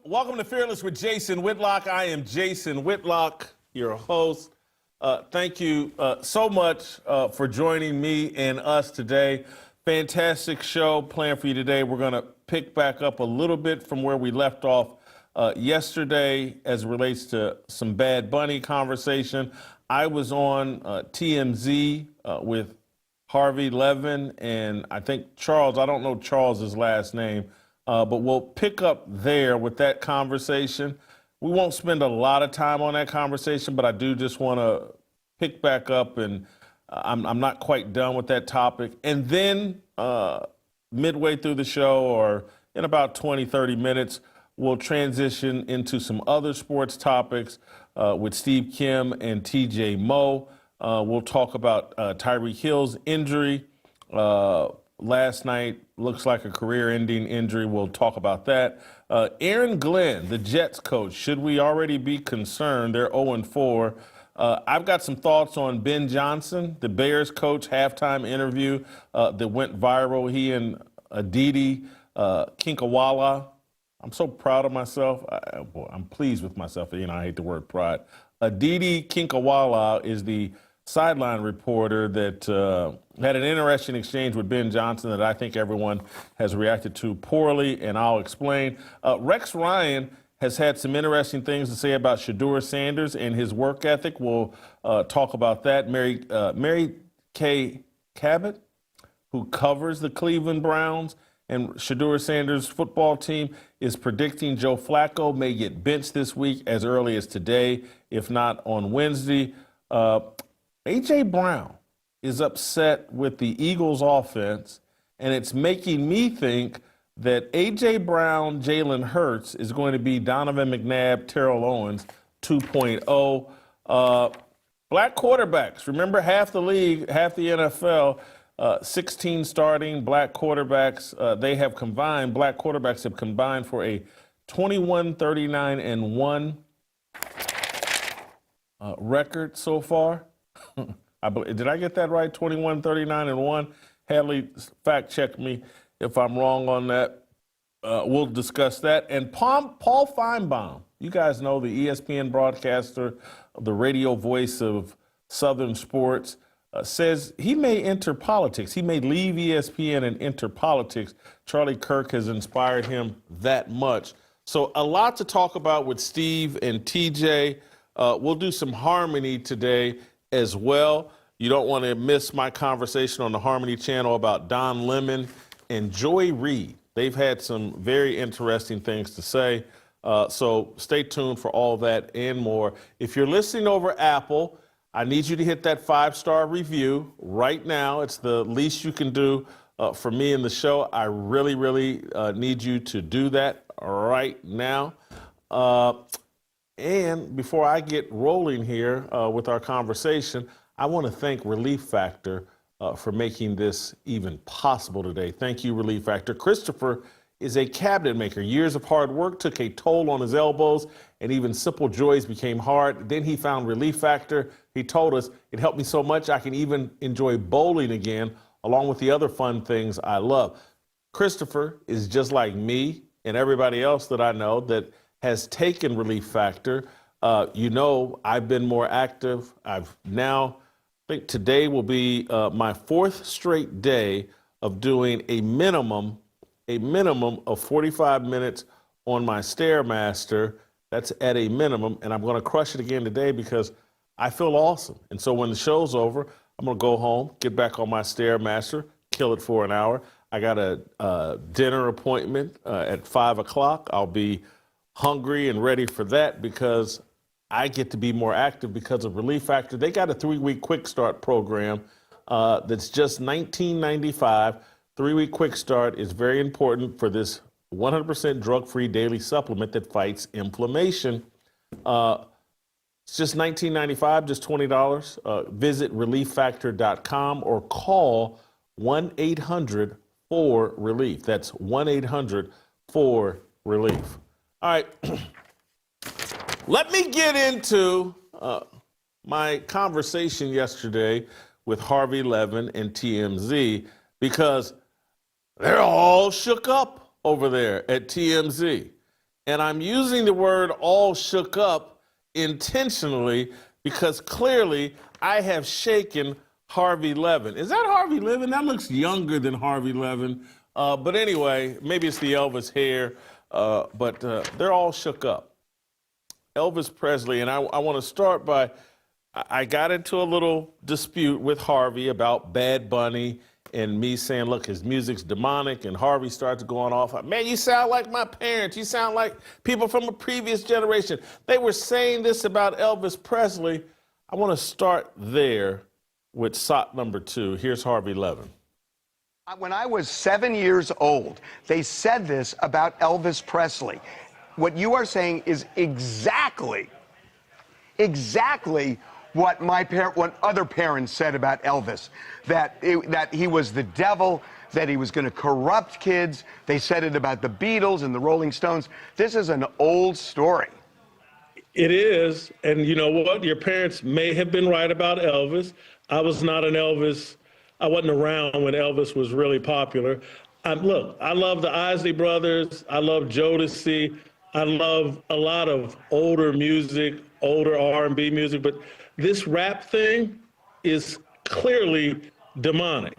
Welcome to Fearless with Jason Whitlock. I am Jason Whitlock, your host. Thank you so much for joining me and us today. Fantastic show planned for you today. We're going to pick back up a little bit from where we left off yesterday as it relates to some Bad Bunny conversation. I was on TMZ with Harvey Levin and I think Charles. I don't know Charles's last name. But we'll pick up there with that conversation. We won't spend a lot of time on that conversation, but I do just want to pick back up, and I'm not quite done with that topic. And then midway through the show, or in about 20, 30 minutes, we'll transition into some other sports topics with Steve Kim and TJ Moe. We'll talk about Tyreek Hill's injury. Last night looks like a career-ending injury. We'll talk about that. Aaron Glenn, the Jets coach, should we already be concerned? They're 0-4. I've got some thoughts on Ben Johnson, the Bears coach, halftime interview that went viral. He and Aditi Kinkawala. I'm so proud of myself. I'm pleased with myself. You know, I hate the word pride. Aditi Kinkawala is the sideline reporter that had an interesting exchange with Ben Johnson that I think everyone has reacted to poorly, and I'll explain. Rex Ryan has had some interesting things to say about Shedeur Sanders and his work ethic. We'll talk about that. Mary Kay Cabot, who covers the Cleveland Browns and Shedeur Sanders' football team, is predicting Joe Flacco may get benched this week as early as today, if not on Wednesday. A.J. Brown is upset with the Eagles' offense, and it's making me think that A.J. Brown, Jalen Hurts is going to be Donovan McNabb, Terrell Owens 2.0. Black quarterbacks. Remember, half the league, half the NFL, 16 starting black quarterbacks. Black quarterbacks have combined for a 21-39-1 record so far. Did I get that right? 21-39-1. Hadley, fact check me if I'm wrong on that. We'll discuss that. And Paul Finebaum, you guys know the ESPN broadcaster, the radio voice of Southern sports, says he may enter politics. He may leave ESPN and enter politics. Charlie Kirk has inspired him that much. So a lot to talk about with Steve and TJ. We'll do some Harmony today as well. You don't want to miss my conversation on the Harmony channel about Don Lemon and Joy Reid. They've had some very interesting things to say. So stay tuned for all that and more. If you're listening over Apple, I need you to hit that 5-star review right now. It's the least you can do for me in the show. I really, really need you to do that right now. And before I get rolling here with our conversation, I want to thank Relief Factor for making this even possible today. Thank you, Relief Factor. Christopher is a cabinet maker. Years of hard work took a toll on his elbows, and even simple joys became hard. Then he found Relief Factor. He told us, it helped me so much I can even enjoy bowling again, along with the other fun things I love. Christopher is just like me and everybody else that I know that has taken Relief Factor. I've been more active. I think today will be my 4th straight day of doing a minimum of 45 minutes on my Stairmaster. That's at a minimum, and I'm going to crush it again today because I feel awesome. And so when the show's over, I'm going to go home, get back on my Stairmaster, kill it for an hour. I got a dinner appointment at 5 o'clock. I'll be hungry and ready for that because I get to be more active because of Relief Factor. They got a 3-week quick start program that's just $19.95. 3-week quick start is very important for this 100% drug-free daily supplement that fights inflammation. It's just $19.95, just $20. Visit relieffactor.com or call 1-800-4-RELIEF. That's 1-800-4-RELIEF. All right, let me get into my conversation yesterday with Harvey Levin and TMZ because they're all shook up over there at TMZ. And I'm using the word all shook up intentionally because clearly I have shaken Harvey Levin. Is that Harvey Levin? That looks younger than Harvey Levin. But anyway, maybe it's the Elvis hair, but they're all shook up. Elvis Presley, and I want to start by, I got into a little dispute with Harvey about Bad Bunny and me saying, look, his music's demonic, and Harvey started going off. Man, you sound like my parents. You sound like people from a previous generation. They were saying this about Elvis Presley. I want to start there with sock number 2. Here's Harvey Levin. When I was 7 years old, they said this about Elvis Presley. What you are saying is exactly what what other parents said about Elvis, that he was the devil, that he was going to corrupt kids. They said it about the Beatles and the Rolling Stones. This is an old story. It is, and you know what? Your parents may have been right about Elvis. I was not an Elvis. I wasn't around when Elvis was really popular. Look, I love the Isley Brothers. I love Jodeci. I love a lot of older music, older R&B music, but this rap thing is clearly demonic.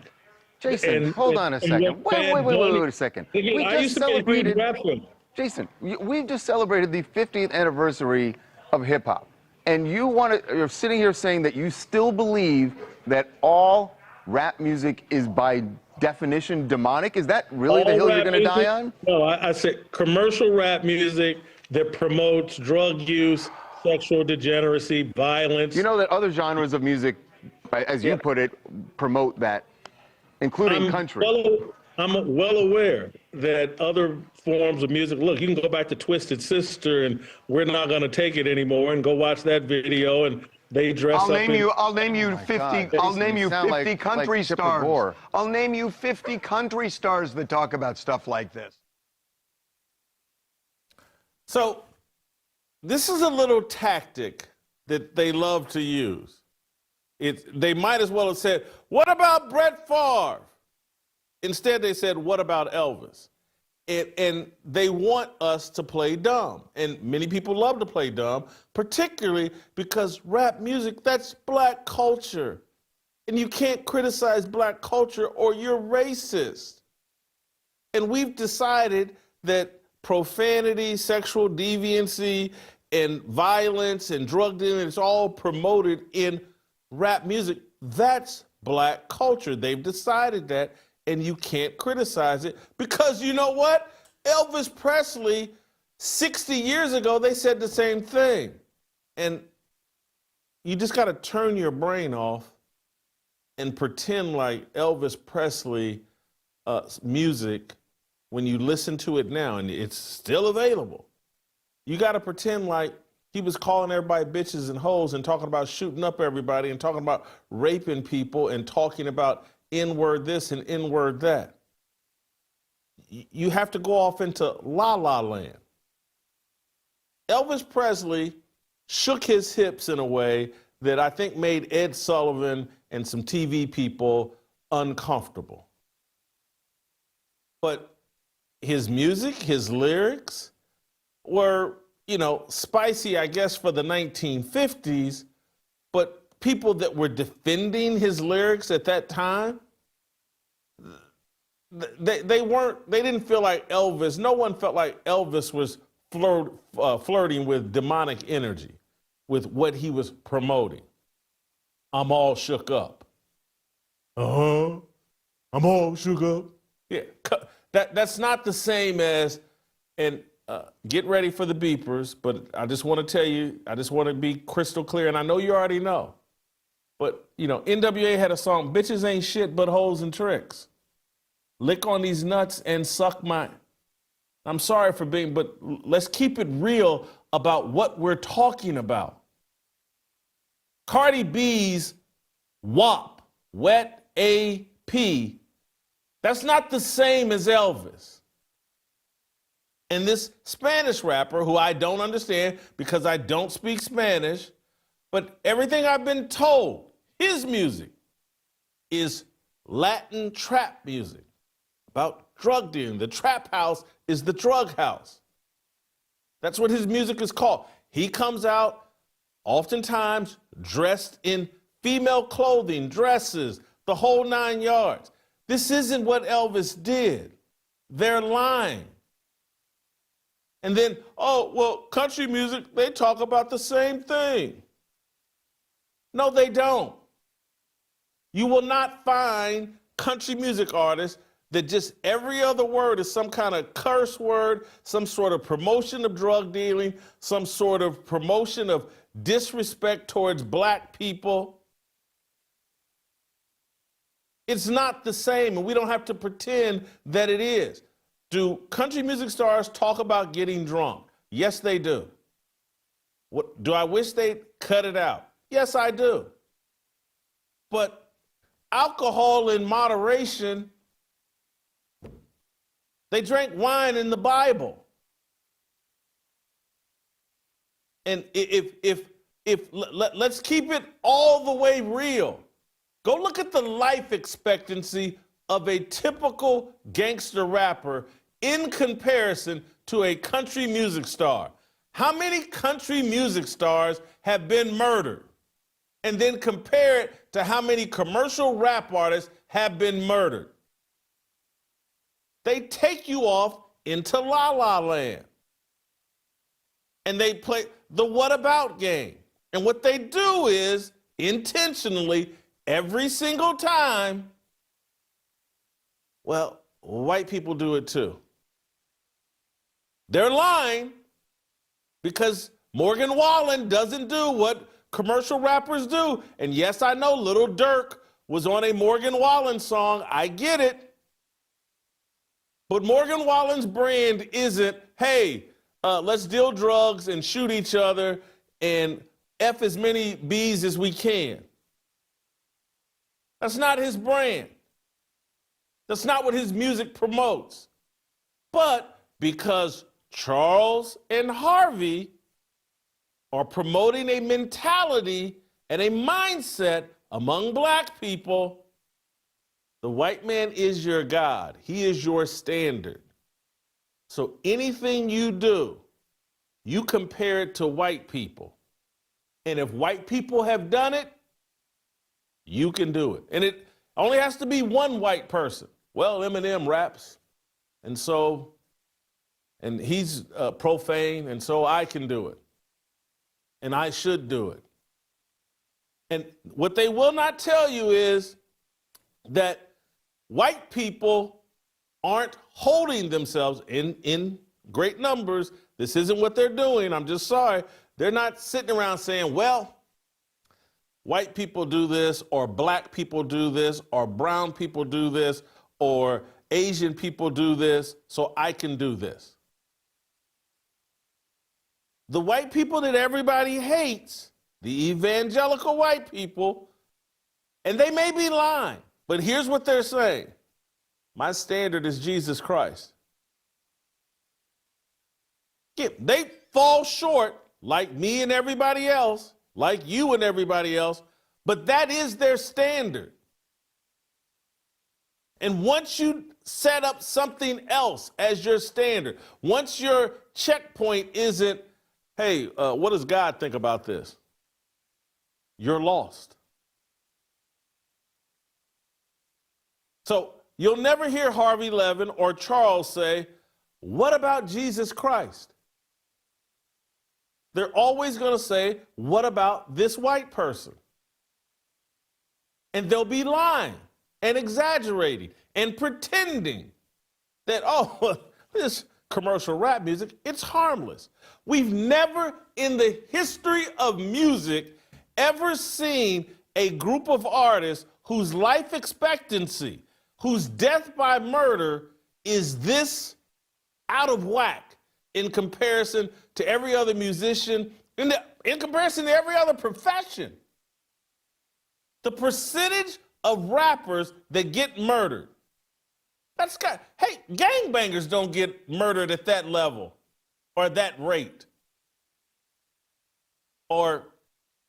Jason, hold on a second. Wait a second. I used to be a huge rap fan. Jason, we just celebrated the 50th anniversary of hip hop, and you're sitting here saying that you still believe that all rap music is by definition demonic? Is that really the hill you're going to die on? No, I said commercial rap music that promotes drug use, sexual degeneracy, violence. You know that other genres of music, as you put it, promote that, including country. I'm well aware that other forms of music, look, you can go back to Twisted Sister and We're Not Gonna Take It Anymore and go watch that video, and they dress up I'll name you 50 country stars. I'll name you 50 country stars that talk about stuff like this. So this is a little tactic that they love to use. They might as well have said, what about Brett Favre? Instead, they said, what about Elvis? And they want us to play dumb. And many people love to play dumb, particularly because rap music, that's black culture. And you can't criticize black culture or you're racist. And we've decided that profanity, sexual deviancy, and violence and drug dealing, it's all promoted in rap music. That's black culture. They've decided that. And you can't criticize it because you know what? Elvis Presley, 60 years ago, they said the same thing. And you just got to turn your brain off and pretend like Elvis Presley music, when you listen to it now, and it's still available, you got to pretend like he was calling everybody bitches and hoes and talking about shooting up everybody and talking about raping people and talking about N-word this and N-word that. You have to go off into La La Land. Elvis Presley shook his hips in a way that I think made Ed Sullivan and some TV people uncomfortable. But his music, his lyrics were, spicy, I guess, for the 1950s, but people that were defending his lyrics at that time, they didn't feel like Elvis. No one felt like Elvis was flirting with demonic energy, with what he was promoting. I'm all shook up. I'm all shook up. Yeah, that's not the same as, and get ready for the beepers, but I just want to tell you, I just want to be crystal clear, and I know you already know. But, NWA had a song, bitches ain't shit but hoes and tricks. Lick on these nuts and suck mine. I'm sorry for but let's keep it real about what we're talking about. Cardi B's WAP, Wet A.P., that's not the same as Elvis. And this Spanish rapper, who I don't understand because I don't speak Spanish, but everything I've been told, his music is Latin trap music about drug dealing. The trap house is the drug house. That's what his music is called. He comes out oftentimes dressed in female clothing, dresses, the whole 9 yards. This isn't what Elvis did. They're lying. And then, oh, well, country music, they talk about the same thing. No, they don't. You will not find country music artists that just every other word is some kind of curse word, some sort of promotion of drug dealing, some sort of promotion of disrespect towards black people. It's not the same, and we don't have to pretend that it is. Do country music stars talk about getting drunk? Yes, they do. What, do I wish they'd cut it out? Yes, I do. But alcohol in moderation, they drank wine in the Bible. And let's keep it all the way real. Go look at the life expectancy of a typical gangster rapper in comparison to a country music star. How many country music stars have been murdered? And then compare it to how many commercial rap artists have been murdered. They take you off into La La Land. And they play the what about game. And what they do is, intentionally, every single time, well, white people do it too. They're lying because Morgan Wallen doesn't do what commercial rappers do. And yes, I know Lil Durk was on a Morgan Wallen song. I get it. But Morgan Wallen's brand isn't, hey, let's deal drugs and shoot each other and F as many B's as we can. That's not his brand. That's not what his music promotes. But because Charles and Harvey are promoting a mentality and a mindset among black people, the white man is your God. He is your standard. So anything you do, you compare it to white people. And if white people have done it, you can do it. And it only has to be one white person. Well, Eminem raps, and he's profane, and so I can do it. And I should do it. And what they will not tell you is that white people aren't holding themselves in great numbers. This isn't what they're doing. I'm just sorry. They're not sitting around saying, well, white people do this, or black people do this, or brown people do this, or Asian people do this, so I can do this. The white people that everybody hates, the evangelical white people, and they may be lying, but here's what they're saying. My standard is Jesus Christ. Yeah, they fall short, like me and everybody else, like you and everybody else, but that is their standard. And once you set up something else as your standard, once your checkpoint isn't, hey, what does God think about this? You're lost. So you'll never hear Harvey Levin or Charles say, what about Jesus Christ? They're always going to say, what about this white person? And they'll be lying and exaggerating and pretending that, oh, this commercial rap music, it's harmless. We've never in the history of music ever seen a group of artists whose life expectancy, whose death by murder is this out of whack in comparison to every other musician, in comparison to every other profession. The percentage of rappers that get murdered, hey, gangbangers don't get murdered at that level or that rate. Or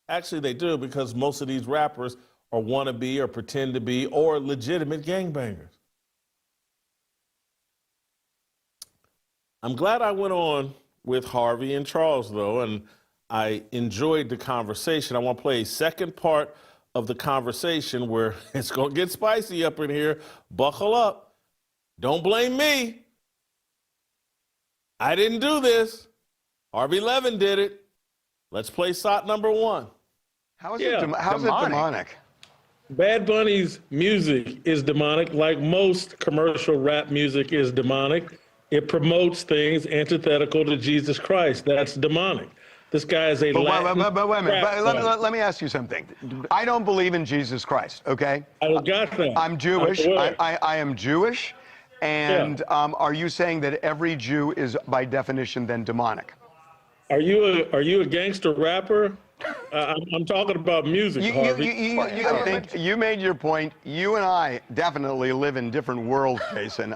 actually they do, because most of these rappers are wannabe or pretend to be or legitimate gangbangers. I'm glad I went on with Harvey and Charles, though, and I enjoyed the conversation. I want to play a second part of the conversation where it's going to get spicy up in here. Buckle up. Don't blame me. I didn't do this. Harvey Levin did it. Let's play shot number one. How is it demonic? Bad Bunny's music is demonic, like most commercial rap music is demonic. It promotes things antithetical to Jesus Christ. That's demonic. This guy is a Latin But wait a minute. rap Let me ask you something. I don't believe in Jesus Christ, okay? I got that. I'm Jewish. I'm aware. I am Jewish. And are you saying that every Jew is, by definition, then demonic? Are you a gangster rapper? I'm talking about music, Harvey. I think you made your point. You and I definitely live in different worlds, Jason.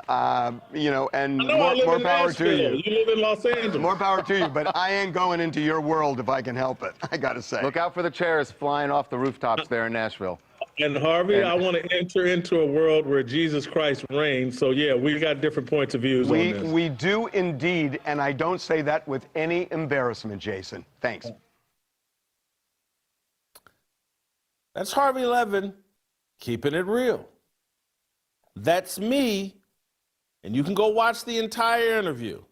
You know, and more power to you. You live in Los Angeles. More power to you, but I ain't going into your world if I can help it, I gotta say. Look out for the chairs flying off the rooftops there in Nashville. And Harvey, I want to enter into a world where Jesus Christ reigns. So yeah, we got different points of views on this. We do indeed, and I don't say that with any embarrassment, Jason. Thanks. That's Harvey Levin keeping it real. That's me, and you can go watch the entire interview.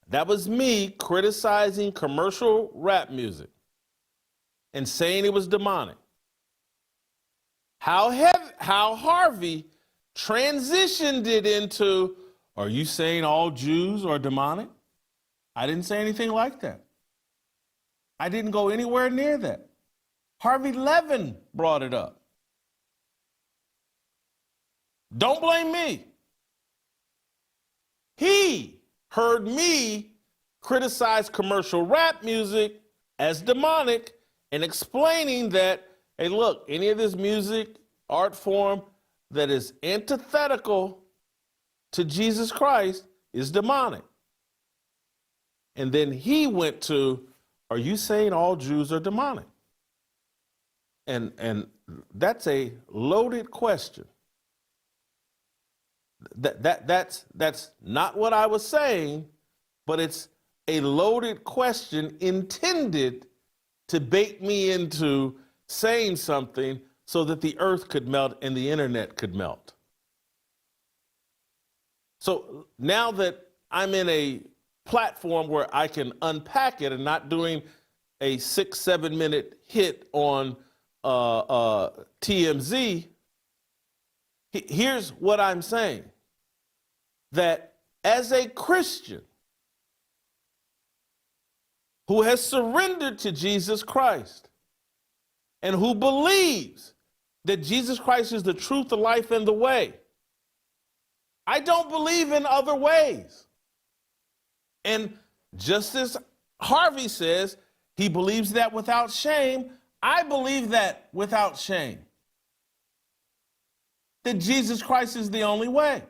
That was me criticizing commercial rap music and saying it was demonic. How Harvey transitioned it into, are you saying all Jews are demonic? I didn't say anything like that. I didn't go anywhere near that. Harvey Levin brought it up. Don't blame me. He heard me criticize commercial rap music as demonic and explaining that, hey, look, any of this music, art form that is antithetical to Jesus Christ is demonic. And then he went to, are you saying all Jews are demonic? And that's a loaded question. That's not what I was saying, but it's a loaded question intended to bait me into saying something so that the earth could melt and the internet could melt. So now that I'm in a platform where I can unpack it and not doing a 6-7 minute hit on TMZ, here's what I'm saying. That as a Christian who has surrendered to Jesus Christ and who believes that Jesus Christ is the truth, the life, and the way, I don't believe in other ways. And just as Harvey says, he believes that without shame, I believe that without shame. That Jesus Christ is the only way.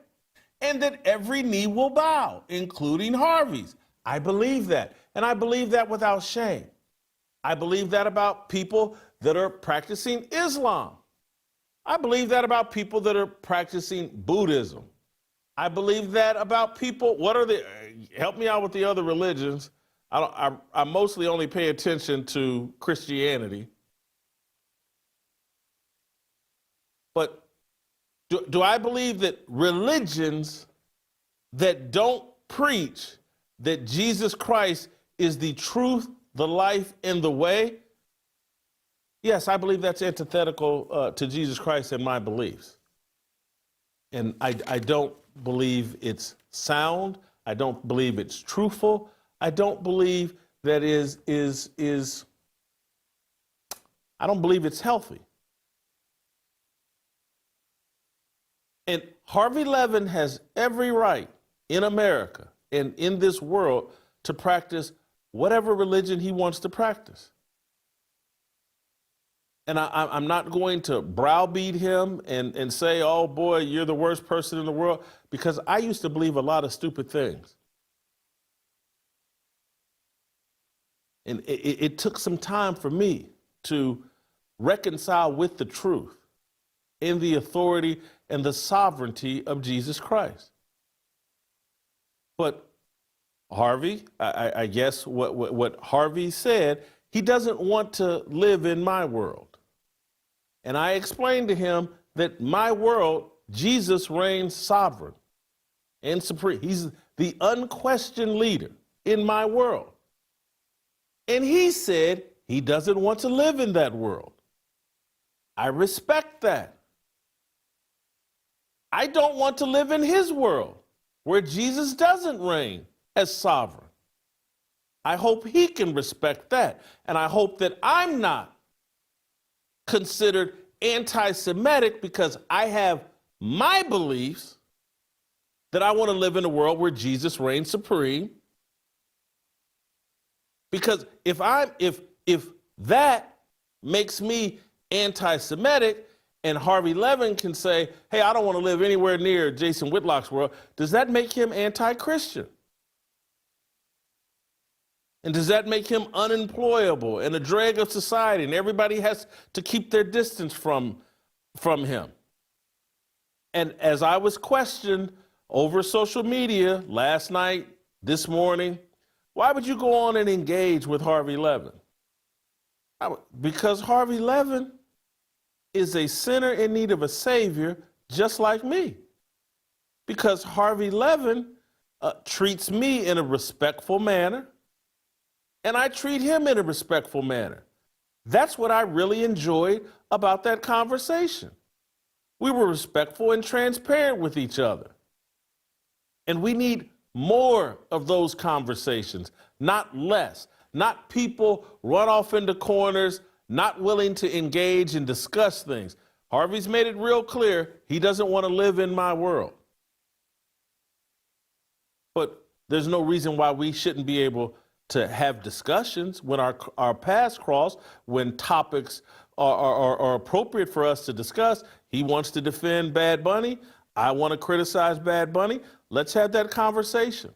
And that every knee will bow, including Harvey's. I believe that. And I believe that without shame. I believe that about people that are practicing Islam. I believe that about people that are practicing Buddhism. I believe that about people, help me out with the other religions. I mostly only pay attention to Christianity. But do I believe that religions that don't preach that Jesus Christ is the truth, the life, and the way? Yes, I believe that's antithetical to Jesus Christ and my beliefs. And I don't believe it's sound. I don't believe it's truthful. I don't believe that I don't believe it's healthy. And Harvey Levin has every right in America and in this world to practice whatever religion he wants to practice. And I'm not going to browbeat him and say, oh boy, you're the worst person in the world, because I used to believe a lot of stupid things. And it took some time for me to reconcile with the truth in the authority and the sovereignty of Jesus Christ. But Harvey, I guess what Harvey said, he doesn't want to live in my world. And I explained to him that my world, Jesus reigns sovereign and supreme. He's the unquestioned leader in my world. And he said he doesn't want to live in that world. I respect that. I don't want to live in his world where Jesus doesn't reign as sovereign. I hope he can respect that. And I hope that I'm not considered anti-Semitic because I have my beliefs that I want to live in a world where Jesus reigns supreme. Because if that makes me anti-Semitic, and Harvey Levin can say, hey, I don't want to live anywhere near Jason Whitlock's world, does that make him anti-Christian? And does that make him unemployable and a drag of society, and everybody has to keep their distance from him? And as I was questioned over social media last night, this morning, why would you go on and engage with Harvey Levin? Because Harvey Levin is a sinner in need of a savior just like me. Because Harvey Levin treats me in a respectful manner, and I treat him in a respectful manner. That's what I really enjoyed about that conversation. We were respectful and transparent with each other. And we need more of those conversations, not less. Not people run off into corners, not willing to engage and discuss things. Harvey's made it real clear he doesn't want to live in my world. But there's no reason why we shouldn't be able to have discussions when our paths cross, when topics are appropriate for us to discuss. He wants to defend Bad Bunny. I want to criticize Bad Bunny. Let's have that conversation.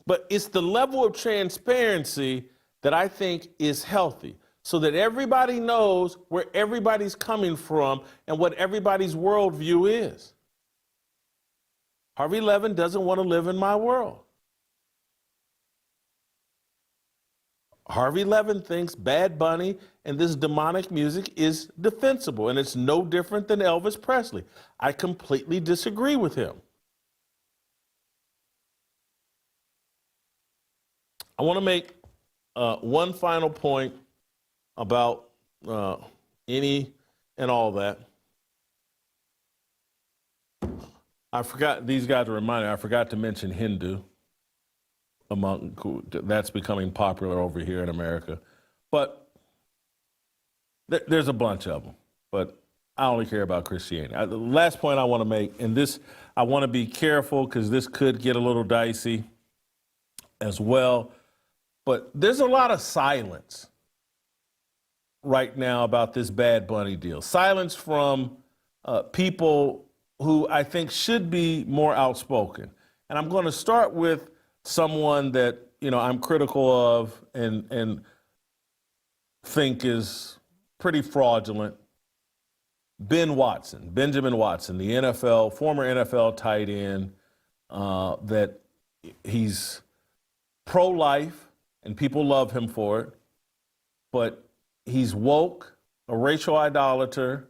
But it's the level of transparency that I think is healthy, so that everybody knows where everybody's coming from and what everybody's worldview is. Harvey Levin doesn't want to live in my world. Harvey Levin thinks Bad Bunny and this demonic music is defensible, and it's no different than Elvis Presley. I completely disagree with him. I want to make one final point about any and all that. I forgot, these guys are reminding me, I forgot to mention Hindu, that's becoming popular over here in America. But there's a bunch of them, but I only care about Christianity. The last point I want to make, and this, I want to be careful because this could get a little dicey as well. But there's a lot of silence right now about this Bad Bunny deal. Silence from people who I think should be more outspoken. And I'm going to start with someone that, you know, I'm critical of and think is pretty fraudulent. Benjamin Watson, the NFL, former NFL tight end, that he's pro-life, and people love him for it, but he's woke, a racial idolater,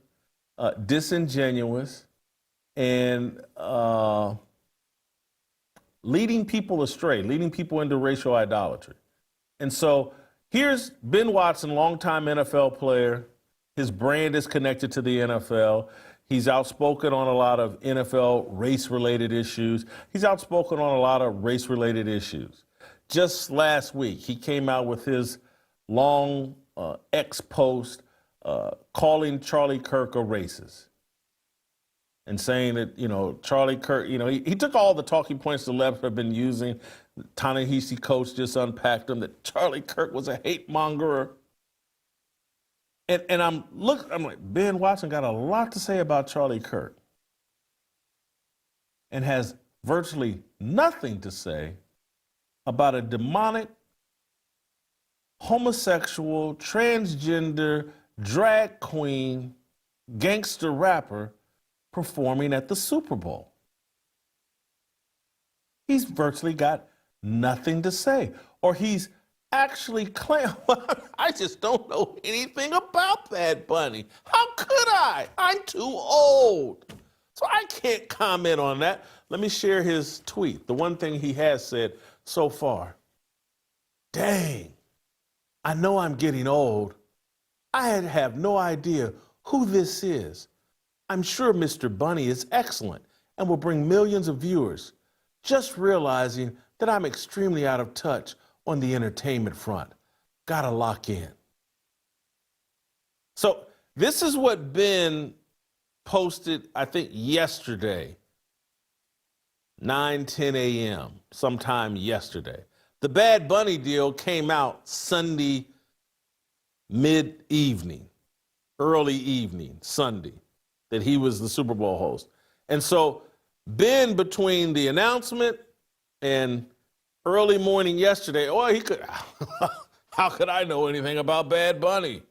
disingenuous, and leading people astray, leading people into racial idolatry. And so here's Ben Watson, longtime NFL player. His brand is connected to the NFL. He's outspoken on a lot of NFL race-related issues. He's outspoken on a lot of race-related issues. Just last week, he came out with his long X post calling Charlie Kirk a racist and saying that, you know, Charlie Kirk, you know, he took all the talking points the left have been using. Ta-Nehisi Coates just unpacked them, that Charlie Kirk was a hate mongerer. And I'm like, Ben Watson got a lot to say about Charlie Kirk and has virtually nothing to say about a demonic, homosexual, transgender, drag queen, gangster rapper performing at the Super Bowl. he's virtually got nothing to say. Or he's actually claim. I just don't know anything about Bad Bunny. How could I? I'm too old. So I can't comment on that. Let me share his tweet. The one thing he has said so far. Dang, I know I'm getting old. I have no idea who this is. I'm sure Mr. Bunny is excellent and will bring millions of viewers. Just realizing that I'm extremely out of touch on the entertainment front. Gotta lock in. So this is what Ben posted, I think, yesterday, 9:10 a.m., sometime yesterday. The Bad Bunny deal came out Sunday mid-evening, early evening, Sunday, that he was the Super Bowl host. And so Ben, between the announcement and early morning yesterday, how could I know anything about Bad Bunny?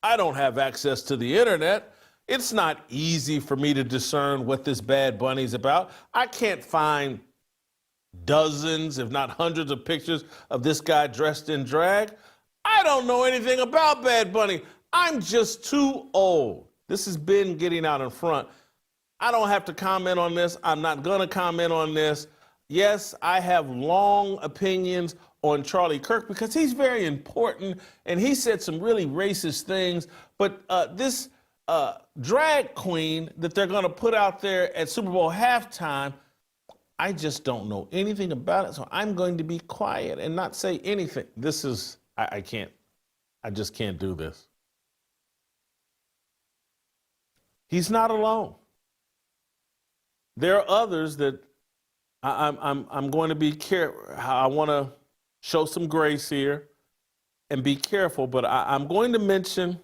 I don't have access to the internet. It's not easy for me to discern what this Bad Bunny's about. I can't find dozens, if not hundreds of pictures of this guy dressed in drag. I don't know anything about Bad Bunny. I'm just too old. This has been getting out in front. I don't have to comment on this. I'm not going to comment on this. Yes, I have long opinions on Charlie Kirk because he's very important and he said some really racist things. But this drag queen that they're going to put out there at Super Bowl halftime, I just don't know anything about it. So I'm going to be quiet and not say anything. This is, I can't, I just can't do this. He's not alone. There are others that I'm going to be careful. I want to show some grace here and be careful, but I'm going to mention,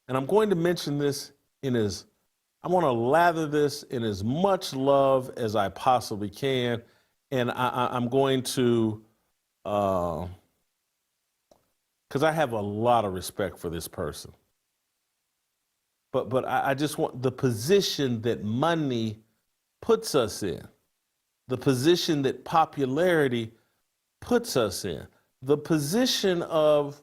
and I'm going to mention this I want to lather this in as much love as I possibly can, and I'm going to, because I have a lot of respect for this person. But I just want the position that money puts us in, the position that popularity puts us in, the position of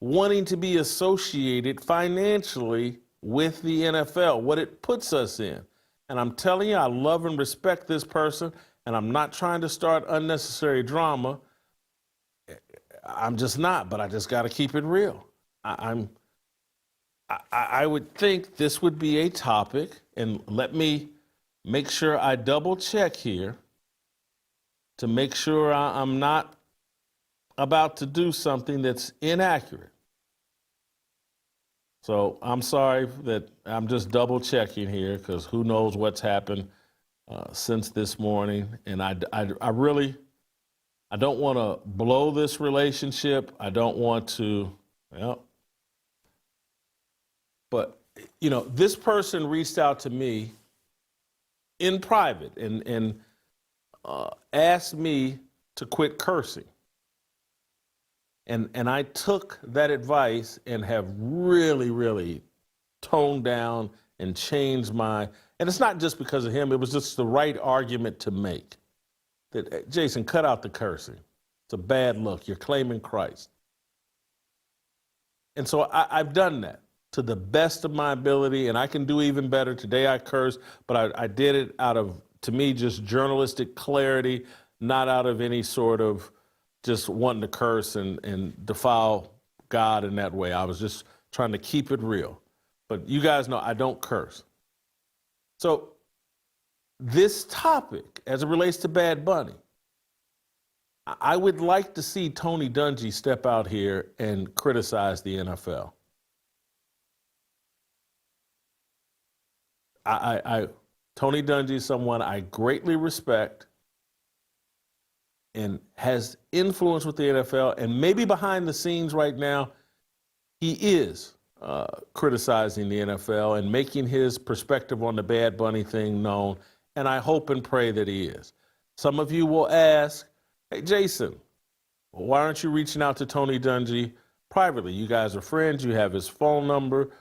wanting to be associated financially with the NFL, what it puts us in. And I'm telling you, I love and respect this person, and I'm not trying to start unnecessary drama. I'm just not, but I just got to keep it real. I would think this would be a topic, and let me make sure I double check here to make sure I'm not about to do something that's inaccurate. So I'm sorry that I'm just double checking here because who knows what's happened since this morning. And I don't want to blow this relationship. I don't want to, but, you know, this person reached out to me in private and asked me to quit cursing. And I took that advice and have really, really toned down and changed and it's not just because of him, it was just the right argument to make. That, Jason, cut out the cursing. It's a bad look. You're claiming Christ. And so I've done that to the best of my ability, and I can do even better. Today I cursed, but I did it out of, to me, just journalistic clarity, not out of any sort of just wanting to curse and defile God in that way. I was just trying to keep it real. But you guys know I don't curse. So this topic, as it relates to Bad Bunny, I would like to see Tony Dungy step out here and criticize the NFL. Tony Dungy is someone I greatly respect and has influence with the NFL, and maybe behind the scenes right now, he is criticizing the NFL and making his perspective on the Bad Bunny thing known, and I hope and pray that he is. Some of you will ask, hey, Jason, why aren't you reaching out to Tony Dungy privately? You guys are friends, you have his phone number,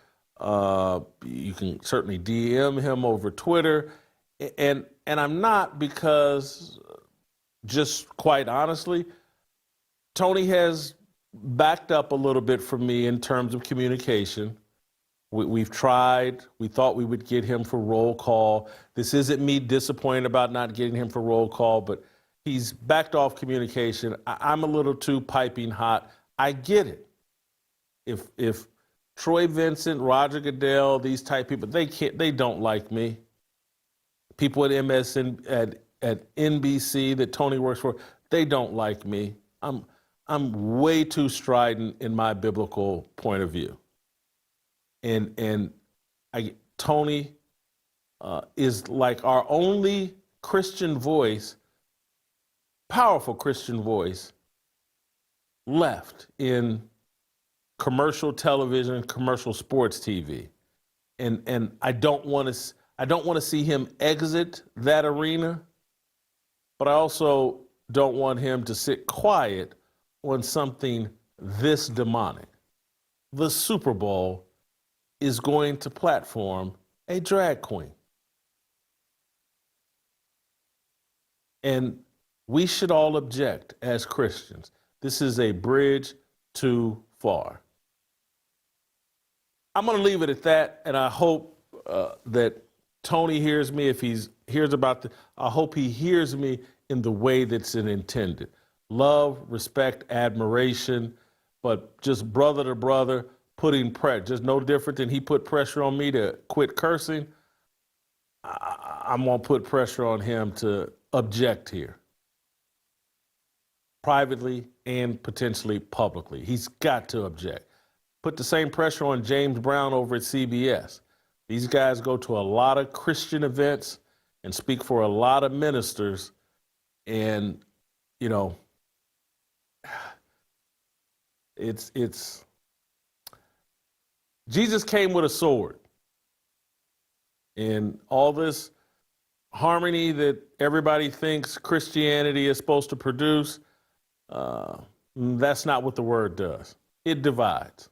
you can certainly DM him over Twitter, and I'm not because, just quite honestly, Tony has backed up a little bit from me in terms of communication. We've tried. We thought we would get him for roll call. This isn't me disappointed about not getting him for roll call, but he's backed off communication. I'm a little too piping hot. I get it. If Troy Vincent, Roger Goodell, these type people, they don't like me. People at MSN, at NBC that Tony works for, they don't like me. I'm way too strident in my biblical point of view. And Tony is like our only Christian voice, powerful Christian voice, left in commercial television, commercial sports TV. And I don't want to see him exit that arena, but I also don't want him to sit quiet on something this demonic. The Super Bowl is going to platform a drag queen. And we should all object as Christians. This is a bridge too far. I'm going to leave it at that, and I hope that Tony hears me. If he hears about I hope he hears me in the way that's intended. Love, respect, admiration, but just brother to brother, putting pressure, just no different than he put pressure on me to quit cursing. I'm going to put pressure on him to object here, privately and potentially publicly. He's got to object. Put the same pressure on James Brown over at CBS. These guys go to a lot of Christian events and speak for a lot of ministers. And, you know, it's Jesus came with a sword. And all this harmony that everybody thinks Christianity is supposed to produce, that's not what the word does. It divides.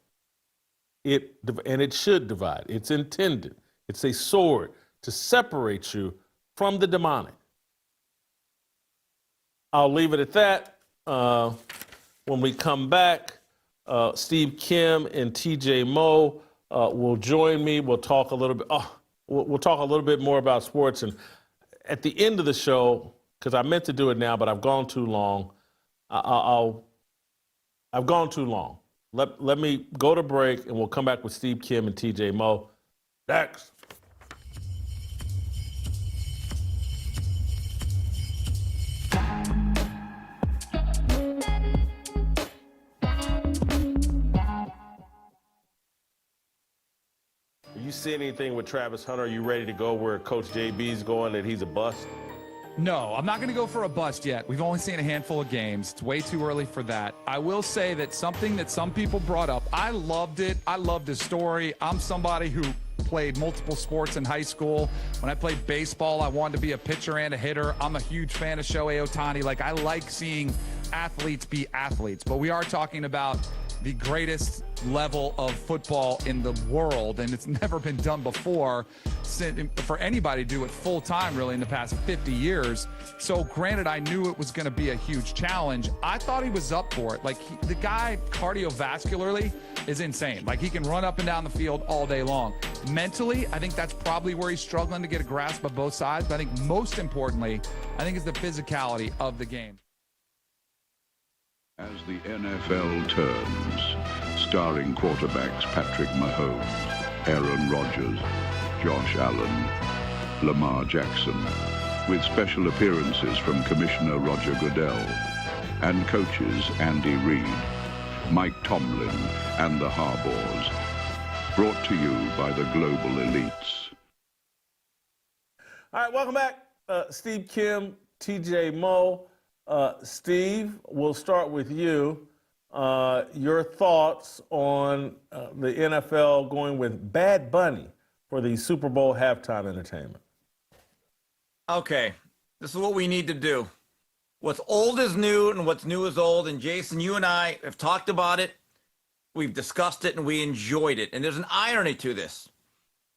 And it should divide. It's intended. It's a sword to separate you from the demonic. I'll leave it at that. When we come back, Steve Kim and TJ Moe will join me. We'll talk a little bit. We'll talk a little bit more about sports. And at the end of the show, because I meant to do it now, but I've gone too long. I've gone too long. Let me go to break, and we'll come back with Steve Kim and TJ Moe. Next. You see anything with Travis Hunter? Are you ready to go where Coach JB's going, that he's a bust? No, I'm not going to go for a bust yet. We've only seen a handful of games. It's way too early for that. I will say that something that some people brought up, I loved it. I loved his story. I'm somebody who played multiple sports in high school. When I played baseball, I wanted to be a pitcher and a hitter. I'm a huge fan of Shohei Ohtani. Like, I like seeing athletes be athletes. But we are talking about the greatest level of football in the world, and it's never been done before for anybody to do it full time really in the past 50 years. So granted, I knew it was going to be a huge challenge. I thought he was up for it. Like, the guy cardiovascularly is insane. Like, he can run up and down the field all day long. Mentally, I think that's probably where he's struggling to get a grasp of both sides. But I think most importantly, I think it's the physicality of the game. As the NFL turns, starring quarterbacks Patrick Mahomes, Aaron Rodgers, Josh Allen, Lamar Jackson, with special appearances from Commissioner Roger Goodell and coaches Andy Reid, Mike Tomlin, and the Harbaughs. Brought to you by the global elites. All right, welcome back. Steve Kim, TJ Moe. Steve, we'll start with you. Your thoughts on the NFL going with Bad Bunny for the Super Bowl halftime entertainment. Okay, this is what we need to do. What's old is new and what's new is old. And Jason, you and I have talked about it. We've discussed it and we enjoyed it. And there's an irony to this.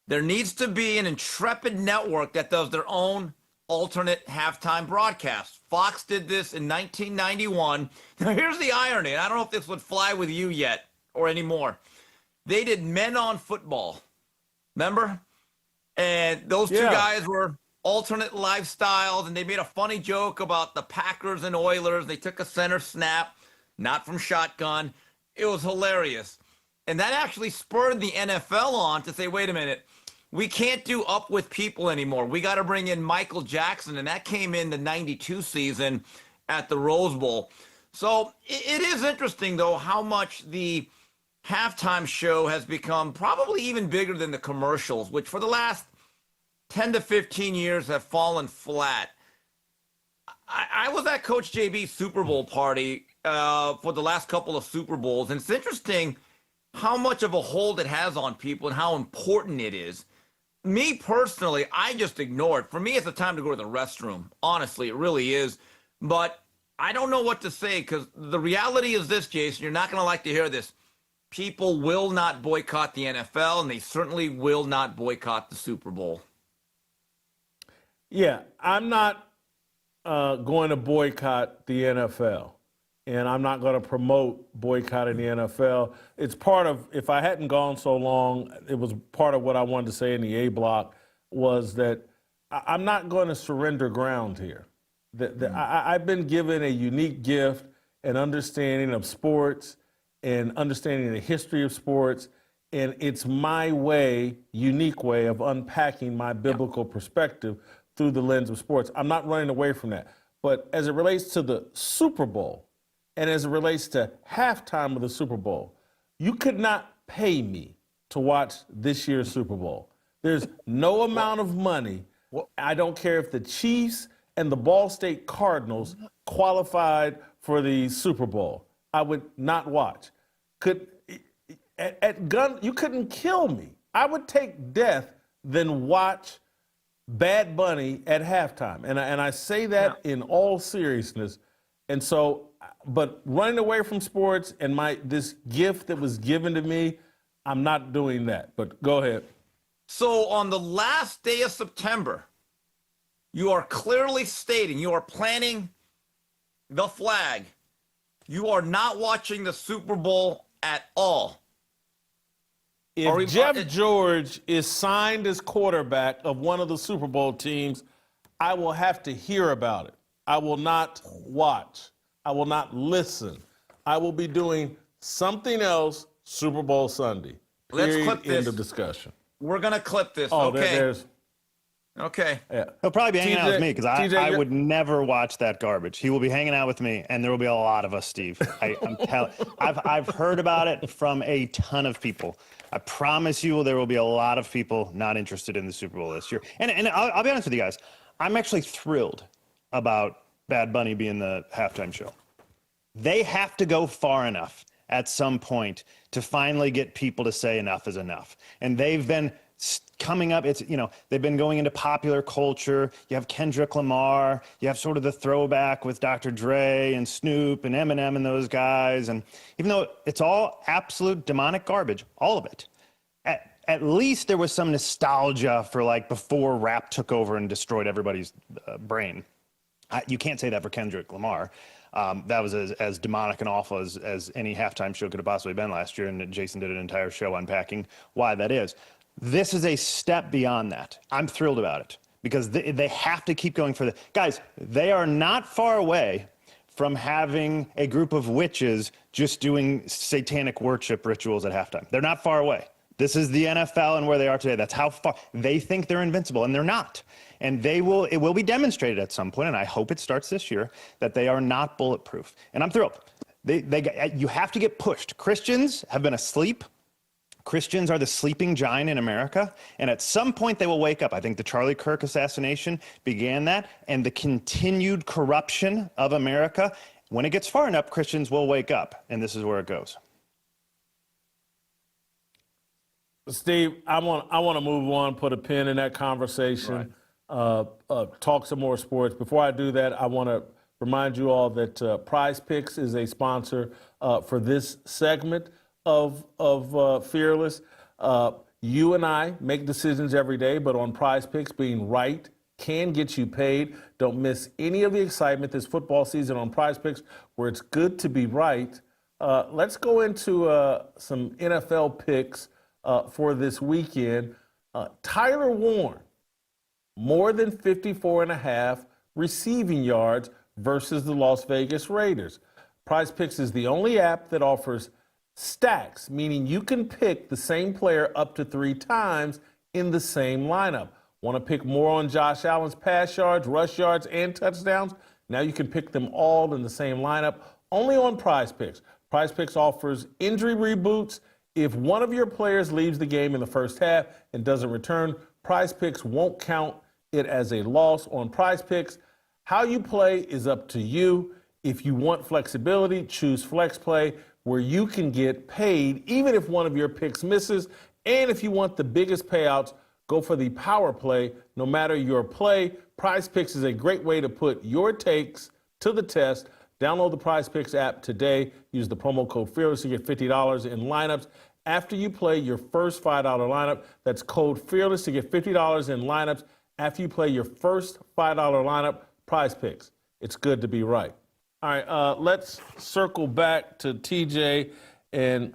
There needs to be an intrepid network that does their own alternate halftime broadcasts. Fox did this in 1991. Now, here's the irony, and I don't know if this would fly with you yet or anymore. They did Men on Football. Remember? And those two guys were alternate lifestyles, and they made a funny joke about the Packers and Oilers. They took a center snap, not from shotgun. It was hilarious. And that actually spurred the NFL on to say, wait a minute, we can't do Up With People anymore. We got to bring in Michael Jackson, and that came in the 92 season at the Rose Bowl. So it is interesting, though, how much the halftime show has become probably even bigger than the commercials, which for the last 10 to 15 years have fallen flat. I was at Coach JB's Super Bowl party for the last couple of Super Bowls, and it's interesting how much of a hold it has on people and how important it is. Me personally, I just ignore it. For me, it's a time to go to the restroom. Honestly, it really is. But I don't know what to say, because the reality is this, Jason, you're not going to like to hear this. People will not boycott the NFL, and they certainly will not boycott the Super Bowl. Yeah, I'm not going to boycott the NFL, and I'm not going to promote boycotting the NFL. It's part of, if I hadn't gone so long, it was part of what I wanted to say in the A block, was that I'm not going to surrender ground here. I've been given a unique gift and understanding of sports and understanding the history of sports, and it's my way, unique way of unpacking my biblical perspective through the lens of sports. I'm not running away from that. But as it relates to the Super Bowl, and as it relates to halftime of the Super Bowl, you could not pay me to watch this year's Super Bowl. There's no amount of money. I don't care if the Chiefs and the Ball State Cardinals qualified for the Super Bowl. I would not watch. You couldn't kill me. I would take death than watch Bad Bunny at halftime. And I say that in all seriousness. And so, but running away from sports and this gift that was given to me, I'm not doing that. But go ahead. So on the last day of September, you are clearly stating you are planting the flag. You are not watching the Super Bowl at all. If Jeff George is signed as quarterback of one of the Super Bowl teams, I will have to hear about it. I will not watch. I will not listen. I will be doing something else Super Bowl Sunday. Let's clip this. End of discussion. We're going to clip this. Oh, okay. there's. Okay. Yeah. He'll probably be hanging out with me because I you're- would never watch that garbage. He will be hanging out with me, and there will be a lot of us, Steve. I've heard about it from a ton of people. I promise you there will be a lot of people not interested in the Super Bowl this year. And I'll be honest with you guys. I'm actually thrilled about Bad Bunny being the halftime show. They have to go far enough at some point to finally get people to say enough is enough. And they've been coming up, they've been going into popular culture. You have Kendrick Lamar, you have sort of the throwback with Dr. Dre and Snoop and Eminem and those guys. And even though it's all absolute demonic garbage, all of it, at least there was some nostalgia for like before rap took over and destroyed everybody's brain. You can't say that for Kendrick Lamar. That was as demonic and awful as any halftime show could have possibly been last year, and Jason did an entire show unpacking why that is. This is a step beyond that. I'm thrilled about it because they have to keep going for the guys. They are not far away from having a group of witches just doing satanic worship rituals at halftime. They're not far away. This is the NFL and where they are today. That's how far they think they're invincible, and they're not. And it will be demonstrated at some point, and I hope it starts this year, that they are not bulletproof. And I'm thrilled. You have to get pushed. Christians have been asleep. Christians are the sleeping giant in America, and at some point they will wake up. I think the Charlie Kirk assassination began that, and the continued corruption of America. When it gets far enough, Christians will wake up, and this is where it goes. Steve, I want to move on, put a pin in that conversation, talk some more sports. Before I do that, I want to remind you all that PrizePicks is a sponsor for this segment of Fearless. You and I make decisions every day, but on PrizePicks, being right can get you paid. Don't miss any of the excitement this football season on PrizePicks, where it's good to be right. Let's go into some NFL picks for this weekend. Tyler Warren, more than 54.5 receiving yards versus the Las Vegas Raiders. PrizePicks is the only app that offers stacks, meaning you can pick the same player up to 3 times in the same lineup. Want to pick more on Josh Allen's pass yards, rush yards, and touchdowns? Now you can pick them all in the same lineup, only on PrizePicks. PrizePicks offers injury reboots. If one of your players leaves the game in the first half and doesn't return, PrizePicks won't count it as a loss on PrizePicks. How you play is up to you. If you want flexibility, choose Flex Play, where you can get paid even if one of your picks misses. And if you want the biggest payouts, go for the power play. No matter your play, PrizePicks is a great way to put your takes to the test. Download the PrizePicks app today. Use the promo code FEARLESS to get $50 in lineups. After you play your first $5 lineup, that's code FEARLESS to get $50 in lineups. After you play your first $5 lineup, PrizePicks. It's good to be right. All right, let's circle back to TJ and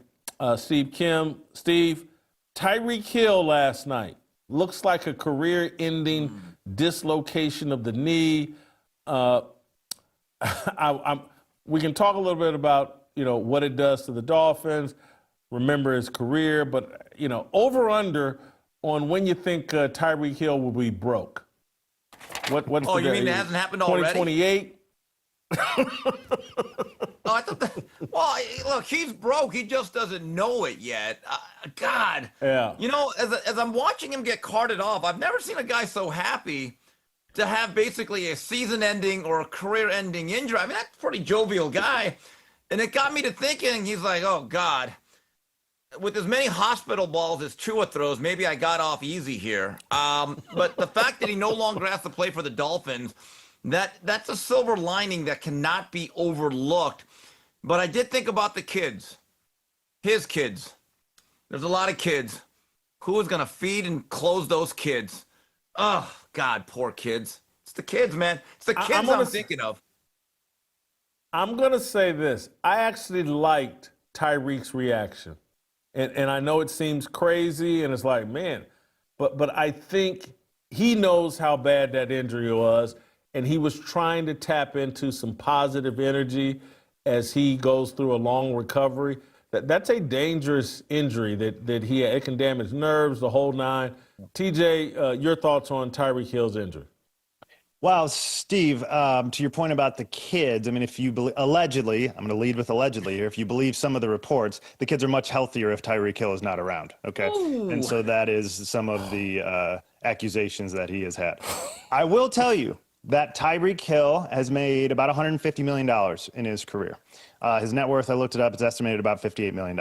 Steve Kim. Steve, Tyreek Hill last night looks like a career-ending dislocation of the knee. We can talk a little bit about what it does to the Dolphins. Remember his career, but over/under on when you think Tyreek Hill will be broke. What? Oh, you mean it hasn't happened already? 2028. Oh, I thought that, well, look, he's broke. He just doesn't know it yet. God. Yeah. As I'm watching him get carted off, I've never seen a guy so happy to have basically a season-ending or a career-ending injury. I mean, that's a pretty jovial guy. And it got me to thinking, he's like, oh, God, with as many hospital balls as Tua throws, maybe I got off easy here. But the fact that he no longer has to play for the Dolphins, that's a silver lining that cannot be overlooked. But I did think about the kids, his kids. There's a lot of kids. Who is going to feed and clothe those kids? Oh, God, poor kids. It's the kids, man. It's the kids I'm thinking of. I'm going to say this. I actually liked Tyreek's reaction. And I know it seems crazy, and it's like, man, but I think he knows how bad that injury was, and he was trying to tap into some positive energy as he goes through a long recovery. That's a dangerous injury that he had. It can damage nerves, the whole nine. TJ, your thoughts on Tyreek Hill's injury? Well, Steve, to your point about the kids, I mean, if you allegedly, I'm going to lead with allegedly here, if you believe some of the reports, the kids are much healthier if Tyreek Hill is not around, okay? Ooh. And so that is some of the accusations that he has had. I will tell you that Tyreek Hill has made about $150 million in his career. His net worth, I looked it up, it's estimated about $58 million.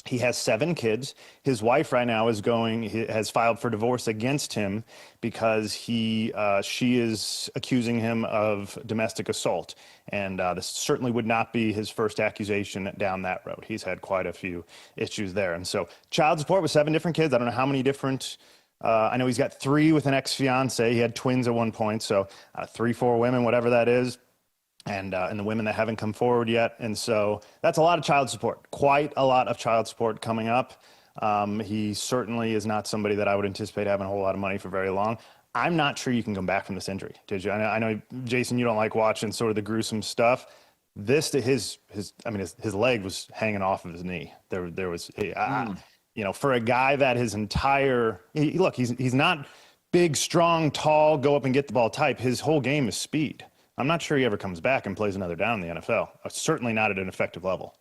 He has 7 kids. His wife right now has filed for divorce against him because she is accusing him of domestic assault. And this certainly would not be his first accusation down that road. He's had quite a few issues there. And so child support with 7 different kids. I don't know how many different, I know he's got 3 with an ex-fiance. He had twins at one point. So 3, 4 women, whatever that is. And the women that haven't come forward yet. And so that's a lot of child support, quite a lot of child support coming up. He certainly is not somebody that I would anticipate having a whole lot of money for very long. I'm not sure you can come back from this injury, did you? I know, Jason, you don't like watching sort of the gruesome stuff. His leg was hanging off of his knee. There was, for a guy that his entire, he's not big, strong, tall, go up and get the ball type. His whole game is speed. I'm not sure he ever comes back and plays another down in the NFL. Certainly not at an effective level.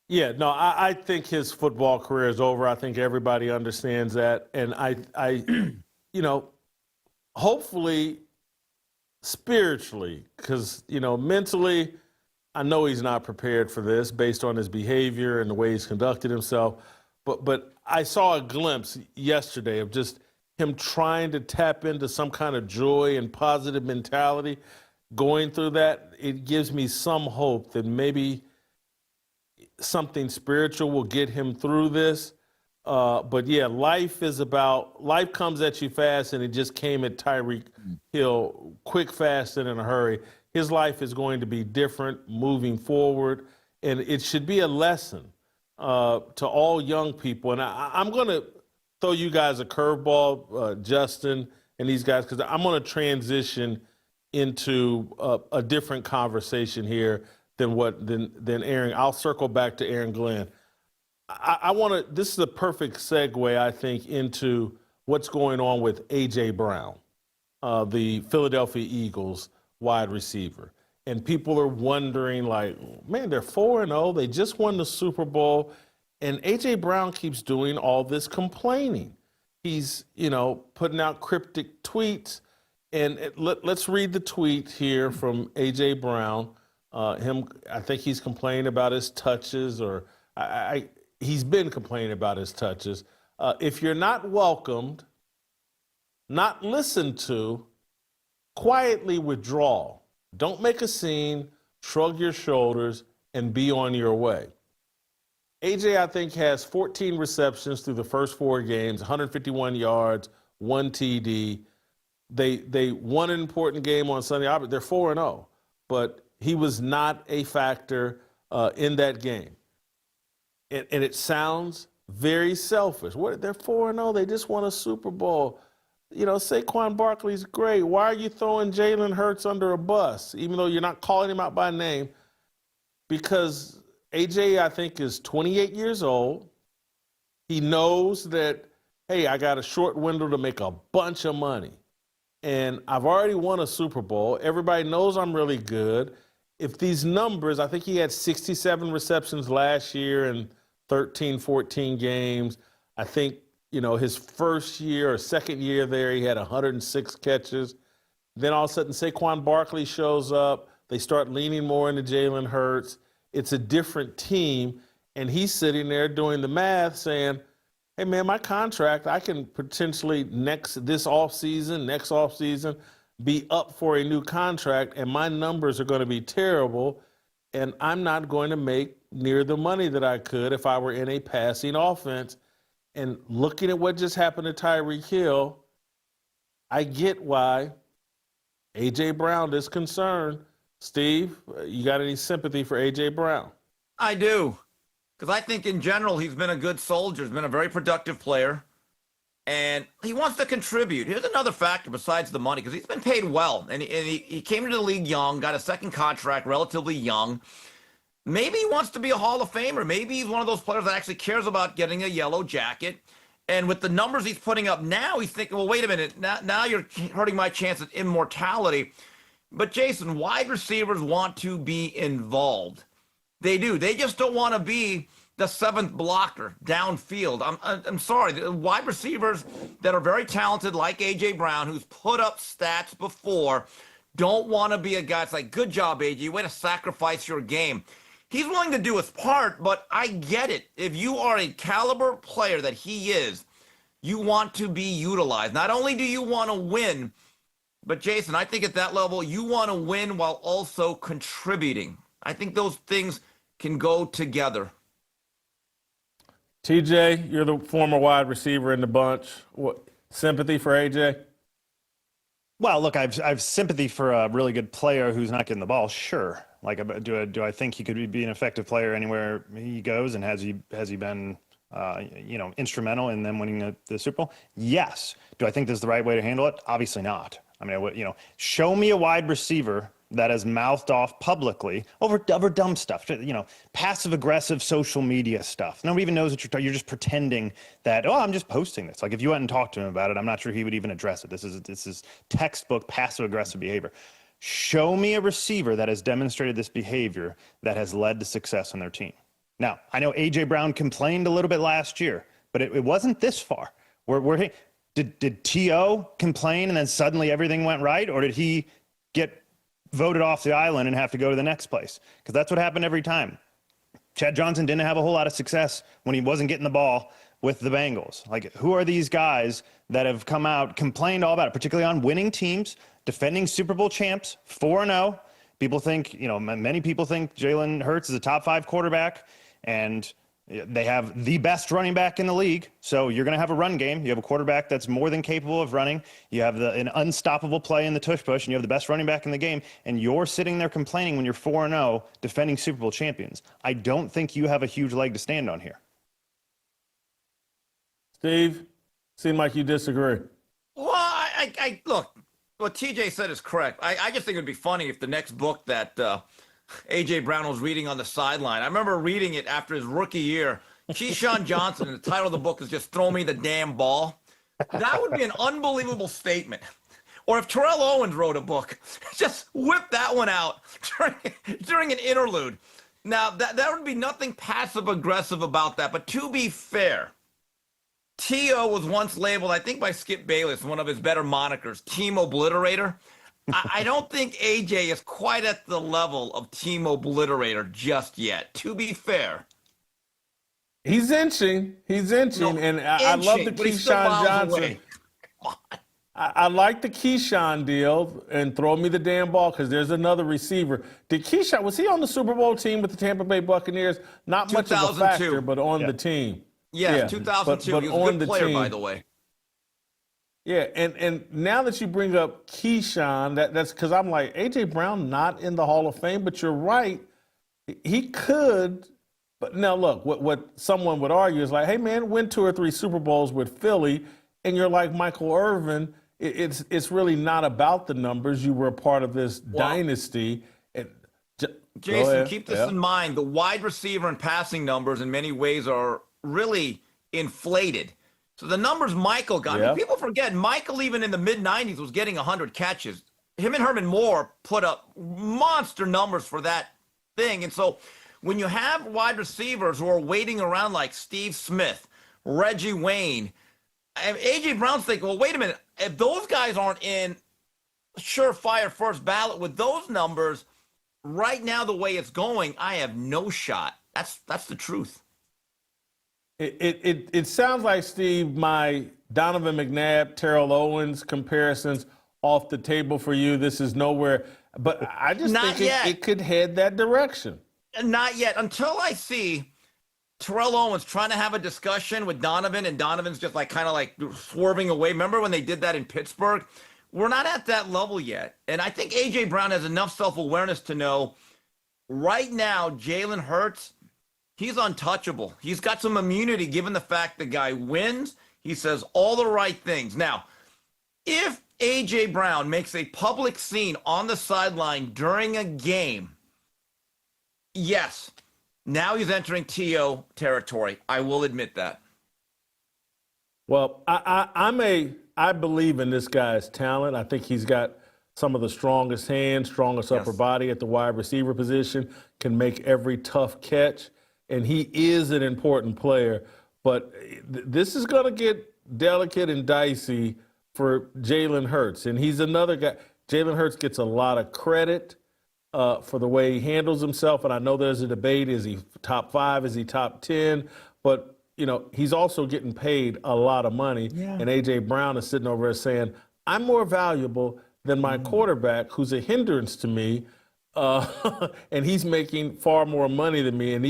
Yeah, no, I think his football career is over. I think everybody understands that. And I hopefully spiritually, because, mentally, I know he's not prepared for this based on his behavior and the way he's conducted himself. But I saw a glimpse yesterday of just him trying to tap into some kind of joy and positive mentality going through that. It gives me some hope that maybe something spiritual will get him through this. But yeah, life comes at you fast, and it just came at Tyreek Hill quick, fast, and in a hurry. His life is going to be different moving forward, and it should be a lesson to all young people. And I'm going to throw you guys a curveball, Justin and these guys, because I'm going to transition into a different conversation here than Aaron. I'll circle back to Aaron Glenn. I want to. This is a perfect segue, I think, into what's going on with A.J. Brown, the Philadelphia Eagles wide receiver. And people are wondering, like, man, they're 4-0. They just won the Super Bowl. And A.J. Brown keeps doing all this complaining. He's, putting out cryptic tweets. And let's read the tweet here from A.J. Brown. I think he's complaining about his touches, or he's been complaining about his touches. If you're not welcomed, not listened to, quietly withdraw. Don't make a scene, shrug your shoulders, and be on your way. AJ, I think, has 14 receptions through the first 4 games, 151 yards, 1 TD. They won an important game on Sunday. They're 4-0, but he was not a factor in that game. And it sounds very selfish. They're 4-0. They just won a Super Bowl. Saquon Barkley's great. Why are you throwing Jalen Hurts under a bus, even though you're not calling him out by name? Because AJ, I think, is 28 years old. He knows that, hey, I got a short window to make a bunch of money. And I've already won a Super Bowl. Everybody knows I'm really good. If these numbers, I think he had 67 receptions last year in 13, 14 games. I think, his first year or second year there, he had 106 catches. Then all of a sudden, Saquon Barkley shows up. They start leaning more into Jalen Hurts. It's a different team. And he's sitting there doing the math saying, hey, man, my contract, I can potentially next offseason, be up for a new contract, and my numbers are going to be terrible, and I'm not going to make near the money that I could if I were in a passing offense. And looking at what just happened to Tyreek Hill, I get why A.J. Brown is concerned. Steve, you got any sympathy for A.J. Brown? I do, because I think in general he's been a good soldier. He's been a very productive player, and he wants to contribute. Here's another factor besides the money, because he's been paid well, and he came into the league young, got a second contract relatively young. Maybe he wants to be a Hall of Famer. Maybe he's one of those players that actually cares about getting a yellow jacket. And with the numbers he's putting up now, he's thinking, well, wait a minute. Now you're hurting my chance at immortality. But, Jason, wide receivers want to be involved. They do. They just don't want to be the seventh blocker downfield. I'm sorry. The wide receivers that are very talented, like A.J. Brown, who's put up stats before, don't want to be a guy that's like, good job, A.J., way to sacrifice your game. He's willing to do his part, but I get it. If you are a caliber player that he is, you want to be utilized. Not only do you want to win, but Jason, I think at that level, you want to win while also contributing. I think those things can go together. TJ, you're the former wide receiver in the bunch. What sympathy for AJ? Well, look, I've sympathy for a really good player who's not getting the ball. Sure. Like, do I think he could be an effective player anywhere he goes? And has he been, instrumental in them winning the Super Bowl? Yes. Do I think this is the right way to handle it? Obviously not. I mean, show me a wide receiver that has mouthed off publicly over dumb stuff, passive aggressive social media stuff. Nobody even knows what you're just pretending that, I'm just posting this. Like, if you went and talked to him about it, I'm not sure he would even address it. This is textbook passive aggressive behavior. Show me a receiver that has demonstrated this behavior that has led to success on their team. Now, I know A.J. Brown complained a little bit last year, but it wasn't this far. Did T.O. complain and then suddenly everything went right? Or did he get voted off the island and have to go to the next place? Because that's what happened every time. Chad Johnson didn't have a whole lot of success when he wasn't getting the ball with the Bengals. Like, who are these guys that have come out, complained all about it, particularly on winning teams, defending Super Bowl champs, 4-0. People think, many people think Jalen Hurts is a top 5 quarterback. And They have the best running back in the league. So you're going to have a run game. You have a quarterback that's more than capable of running. You have an unstoppable play in the tush push, and you have the best running back in the game. And you're sitting there complaining when you're 4-0 defending Super Bowl champions. I don't think you have a huge leg to stand on here. Steve, seemed like you disagree. Well, I look, what TJ said is correct. I just think it would be funny if the next book that A.J. Brown was reading on the sideline, I remember reading it after his rookie year, Keyshawn Johnson, and the title of the book is just Throw Me the Damn Ball. That would be an unbelievable statement. Or if Terrell Owens wrote a book, just whip that one out during an interlude. Now, that would be nothing passive-aggressive about that. But to be fair, T.O. was once labeled, I think by Skip Bayless, one of his better monikers, Team Obliterator. I don't think AJ is quite at the level of Team Obliterator just yet, to be fair. He's inching. He's inching. No, and I love the Keyshawn Johnson. I like the Keyshawn deal and throw me the damn ball because there's another receiver. Did Keyshawn, was he on the Super Bowl team with the Tampa Bay Buccaneers? Not much of a factor, but on the team. Yes, 2002. But he was a good player, team. by the way. Yeah, and now that you bring up Keyshawn, that's because I'm like, A.J. Brown not in the Hall of Fame, but you're right. He could, but now look, what someone would argue is like, hey, man, win 2 or 3 Super Bowls with Philly, and you're like Michael Irvin. It's really not about the numbers. You were a part of this dynasty. And Jason, keep this in mind. The wide receiver and passing numbers in many ways are really inflated. So the numbers Michael got, I mean, people forget, Michael even in the mid-'90s was getting 100 catches. Him and Herman Moore put up monster numbers for that thing. And so when you have wide receivers who are waiting around like Steve Smith, Reggie Wayne, A.J. Brown's thinking, well, wait a minute. If those guys aren't in surefire first ballot with those numbers, right now the way it's going, I have no shot. That's the truth. It sounds like, Steve, my Donovan McNabb, Terrell Owens comparisons off the table for you. This is nowhere. But I just think it could head that direction. Not yet. Until I see Terrell Owens trying to have a discussion with Donovan, and Donovan's just like kind of like swerving away. Remember when they did that in Pittsburgh? We're not at that level yet. And I think A.J. Brown has enough self-awareness to know right now Jalen Hurts, he's untouchable. He's got some immunity given the fact the guy wins. He says all the right things. Now, if A.J. Brown makes a public scene on the sideline during a game, yes, now he's entering T.O. territory. I will admit that. Well, I believe in this guy's talent. I think he's got some of the strongest hands, strongest upper body at the wide receiver position, can make every tough catch. And he is an important player, but this is going to get delicate and dicey for Jalen Hurts. And he's another guy. Jalen Hurts gets a lot of credit for the way he handles himself. And I know there's a debate. Is he top 5? Is he top 10? But, you know, he's also getting paid a lot of money. Yeah. And A.J. Brown is sitting over there saying, I'm more valuable than my quarterback, who's a hindrance to me. And he's making far more money than me. And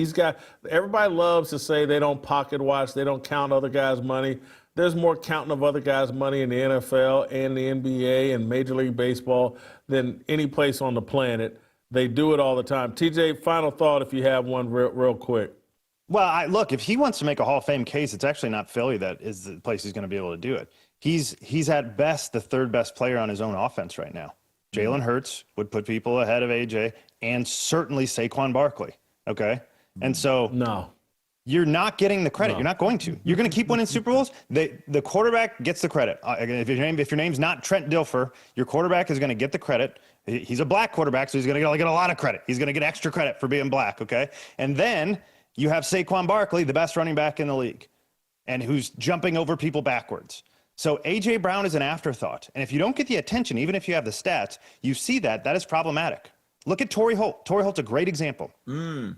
everybody loves to say they don't pocket watch, they don't count other guys' money. There's more counting of other guys' money in the NFL and the NBA and Major League Baseball than any place on the planet. They do it all the time. TJ, final thought if you have one real quick. Well, look, if he wants to make a Hall of Fame case, it's actually not Philly that is the place he's going to be able to do it. He's at best the 3rd best player on his own offense right now. Jalen Hurts would put people ahead of AJ and certainly Saquon Barkley. Okay. And so you're not getting the credit. You're not going to. You're going to keep winning Super Bowls. The quarterback gets the credit. If your name's not Trent Dilfer, your quarterback is going to get the credit. He's a black quarterback, so he's going to get a lot of credit. He's going to get extra credit for being black. Okay. And then you have Saquon Barkley, the best running back in the league, and who's jumping over people backwards. So A.J. Brown is an afterthought. And if you don't get the attention, even if you have the stats, you see that is problematic. Look at Torrey Holt. Torrey Holt's a great example.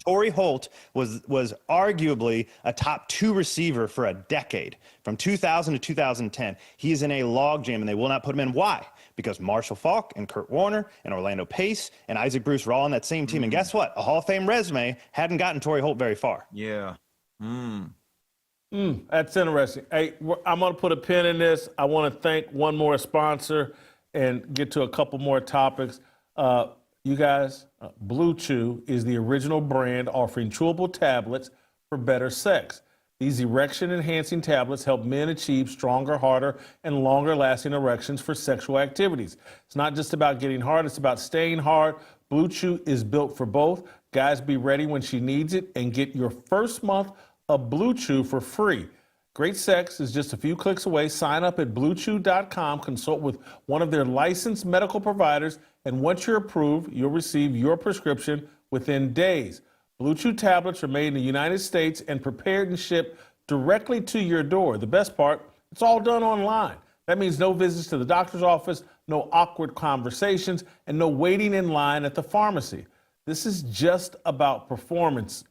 Torrey Holt was arguably a top 2 receiver for a decade, from 2000 to 2010. He is in a logjam, and they will not put him in. Why? Because Marshall Faulk and Kurt Warner and Orlando Pace and Isaac Bruce were all on that same team. And guess what? A Hall of Fame resume hadn't gotten Torrey Holt very far. Yeah. That's interesting. Hey, I'm going to put a pin in this. I want to thank one more sponsor and get to a couple more topics. You guys, BlueChew is the original brand offering chewable tablets for better sex. These erection-enhancing tablets help men achieve stronger, harder, and longer-lasting erections for sexual activities. It's not just about getting hard, it's about staying hard. BlueChew is built for both. Guys, be ready when she needs it and get your first month of BlueChew for free. Great sex is just a few clicks away. Sign up at BlueChew.com, consult with one of their licensed medical providers, and once you're approved, you'll receive your prescription within days. BlueChew tablets are made in the United States and prepared and shipped directly to your door. The best part, it's all done online. That means no visits to the doctor's office, no awkward conversations, and no waiting in line at the pharmacy. This is just about performance.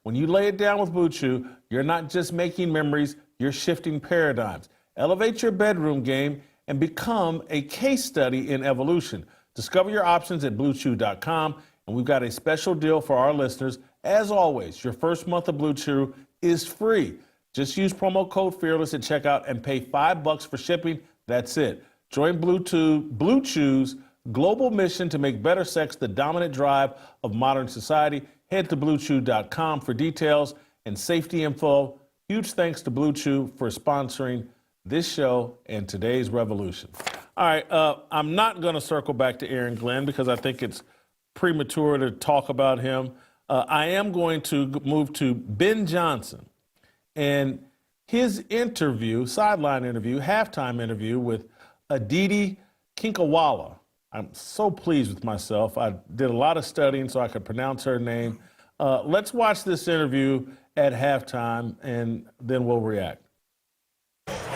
When you lay it down with BlueChew, you're not just making memories, you're shifting paradigms. Elevate your bedroom game and become a case study in evolution. Discover your options at BlueChew.com, and we've got a special deal for our listeners. As always, your first month of BlueChew is free. Just use promo code FEARLESS at checkout and pay $5 for shipping. That's it. Join BlueChew's global mission to make better sex the dominant drive of modern society. Head to BlueChew.com for details and safety info. Huge thanks to BlueChew for sponsoring this show and today's revolution. All right, I'm not going to circle back to Aaron Glenn because I think it's premature to talk about him. I am going to move to Ben Johnson and his interview, sideline interview, halftime interview with Aditi Kinkawala. I'm so pleased with myself. I did a lot of studying so I could pronounce her name. Let's watch this interview at halftime, and then we'll react.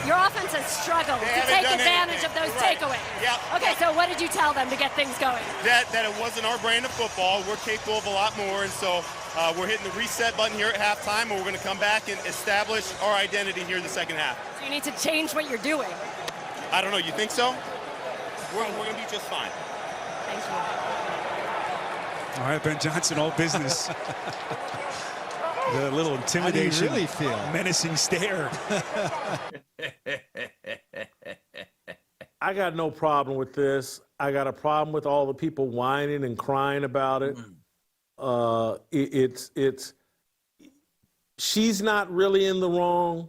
Your offense has struggled to take advantage of those takeaways. Yeah. Okay, so what did you tell them to get things going? That it wasn't our brand of football. We're capable of a lot more, and so we're hitting the reset button here at halftime, and we're going to come back and establish our identity here in the second half. So you need to change what you're doing. I don't know. You think so? We're going to be just fine. Thank you. All right, Ben Johnson, all business. The little intimidation, How do you really feel? menacing stare. I got no problem with this. I got a problem with all the people whining and crying about it. She's not really in the wrong.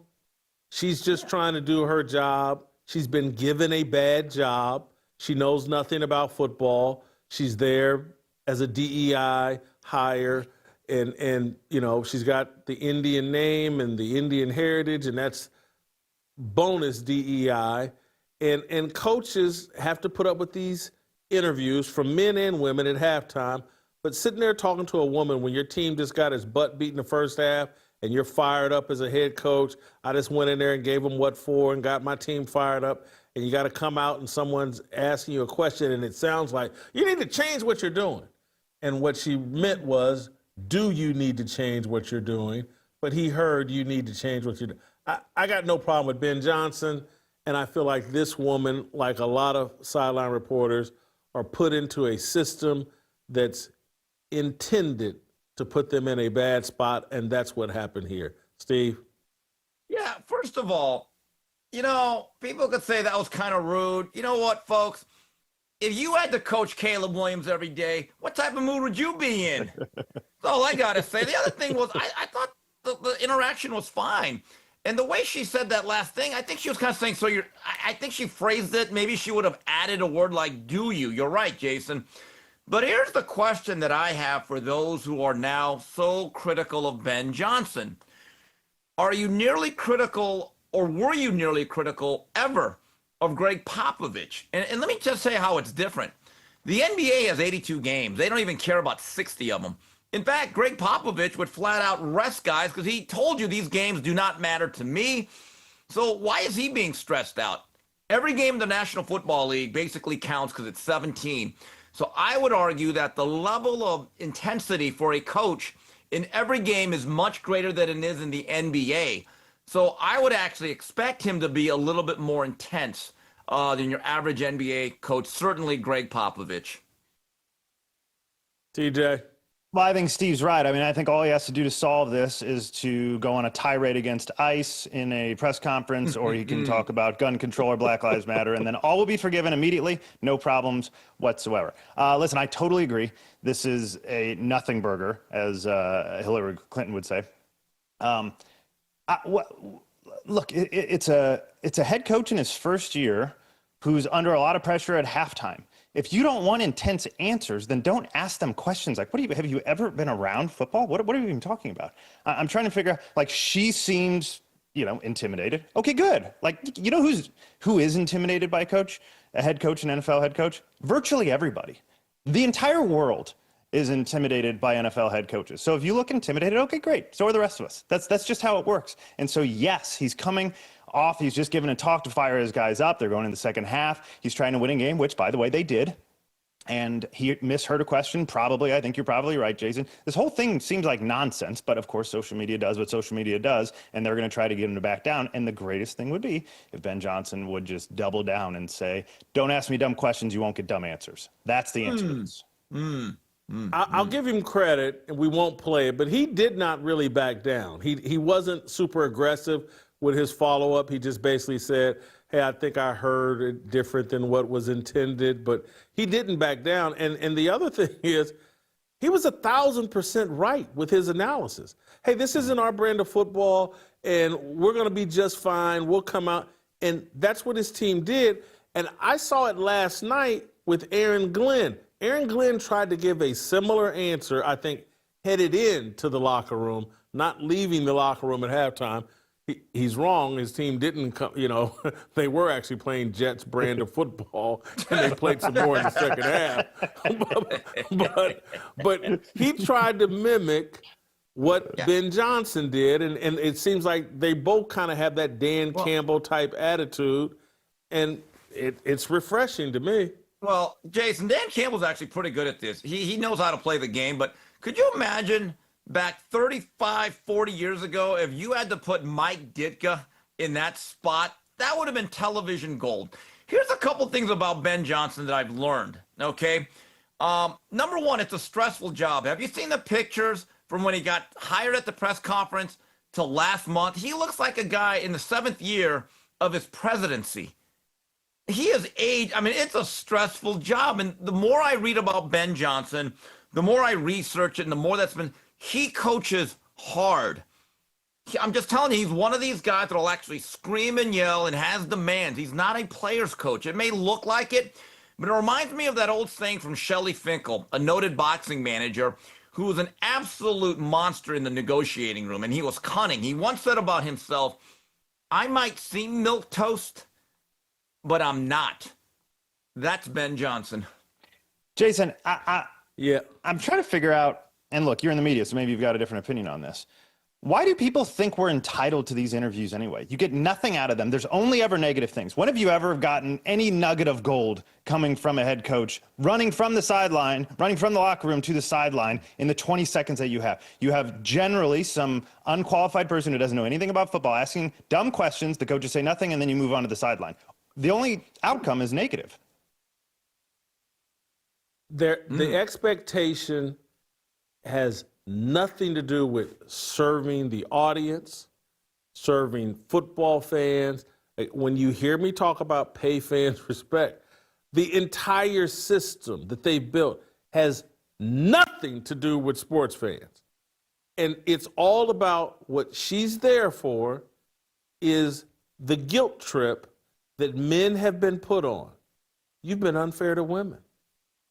She's just trying to do her job. She's been given a bad job. She knows nothing about football. She's there as a DEI hire. And you know, she's got the Indian name and the Indian heritage, and that's bonus DEI. And coaches have to put up with these interviews from men and women at halftime. But sitting there talking to a woman when your team just got its butt beat in the first half and you're fired up as a head coach, I just went in there and gave them what for and got my team fired up. And you got to come out and someone's asking you a question and it sounds like you need to change what you're doing. And what she meant was, do you need to change what you're doing? But he heard you need to change what you're doing. I got no problem with Ben Johnson, and I feel like this woman, like a lot of sideline reporters, are put into a system that's intended to put them in a bad spot, and that's what happened here. Steve? Yeah, first of all, you know, people could say that was kind of rude. You know what, folks? If you had to coach Caleb Williams every day, what type of mood would you be in? That's all I got to say. The other thing was I thought the interaction was fine. And the way she said that last thing, I think she was kind of saying, so I think she phrased it. Maybe she would have added a word like, do you? You're right, Jason. But here's the question that I have for those who are now so critical of Ben Johnson. Are you nearly critical, or were you nearly critical ever of Greg Popovich? And let me just say how it's different. The NBA has 82 games. They don't even care about 60 of them. In fact, Greg Popovich would flat out rest guys because he told you these games do not matter to me. So why is he being stressed out? Every game in the National Football League basically counts because it's 17. So I would argue that the level of intensity for a coach in every game is much greater than it is in the NBA. So I would actually expect him to be a little bit more intense than your average NBA coach, certainly Greg Popovich. TJ? Well, I think Steve's right. I mean, I think all he has to do to solve this is to go on a tirade against ICE in a press conference, or he can talk about gun control or Black Lives Matter, and then all will be forgiven immediately. No problems whatsoever. Listen, I totally agree. This is a nothing burger, as Hillary Clinton would say. Look, it's a head coach in his first year who's under a lot of pressure at halftime. If you don't want intense answers, then don't ask them questions like, have you ever been around football? What are you even talking about? I'm trying to figure out, like, she seems, intimidated. Okay, good. Like, who is intimidated by a head coach, an NFL head coach? Virtually everybody. The entire world is intimidated by NFL head coaches. So if you look intimidated, okay, great. So are the rest of us. That's just how it works. And so, yes, he's coming off. He's just given a talk to fire his guys up. They're going in the second half. He's trying to win a game, which, by the way, they did. And he misheard a question, probably. I think you're probably right, Jason. This whole thing seems like nonsense, but of course social media does what social media does, and they're going to try to get him to back down. And the greatest thing would be if Ben Johnson would just double down and say, don't ask me dumb questions, you won't get dumb answers. That's the answer. I'll give him credit, and we won't play it, but he did not really back down. He wasn't super aggressive with his follow-up. He just basically said, hey, I think I heard it different than what was intended, but he didn't back down. And the other thing is, he was 1,000% right with his analysis. Hey, this isn't our brand of football, and we're going to be just fine. We'll come out. And that's what his team did. And I saw it last night with Aaron Glenn. Aaron Glenn tried to give a similar answer, I think, headed into the locker room, not leaving the locker room at halftime. He's wrong. His team didn't come, they were actually playing Jets brand of football, and they played some more in the second half. but he tried to mimic what Ben Johnson did, and it seems like they both kind of have that Dan Campbell type attitude, and it's refreshing to me. Well, Jason, Dan Campbell's actually pretty good at this. He knows how to play the game, but could you imagine back 35, 40 years ago, if you had to put Mike Ditka in that spot, that would have been television gold. Here's a couple things about Ben Johnson that I've learned, okay? Number one, it's a stressful job. Have you seen the pictures from when he got hired at the press conference to last month? He looks like a guy in the 7th year of his presidency. He has aged. I mean, it's a stressful job. And the more I read about Ben Johnson, the more I research it, and the more he coaches hard. I'm just telling you, he's one of these guys that'll actually scream and yell and has demands. He's not a player's coach. It may look like it, but it reminds me of that old saying from Shelley Finkel, a noted boxing manager who was an absolute monster in the negotiating room, and he was cunning. He once said about himself, I might seem milquetoast, but I'm not. That's Ben Johnson. Jason, I'm trying to figure out, and look, you're in the media, so maybe you've got a different opinion on this. Why do people think we're entitled to these interviews anyway? You get nothing out of them. There's only ever negative things. When have you ever gotten any nugget of gold coming from a head coach, running from the sideline, running from the locker room to the sideline in the 20 seconds that you have? You have generally some unqualified person who doesn't know anything about football asking dumb questions, the coaches say nothing, and then you move on to the sideline. The only outcome is negative. The expectation has nothing to do with serving the audience, serving football fans. When you hear me talk about pay fans respect, the entire system that they built has nothing to do with sports fans. And it's all about what she's there for is the guilt trip that men have been put on. You've been unfair to women.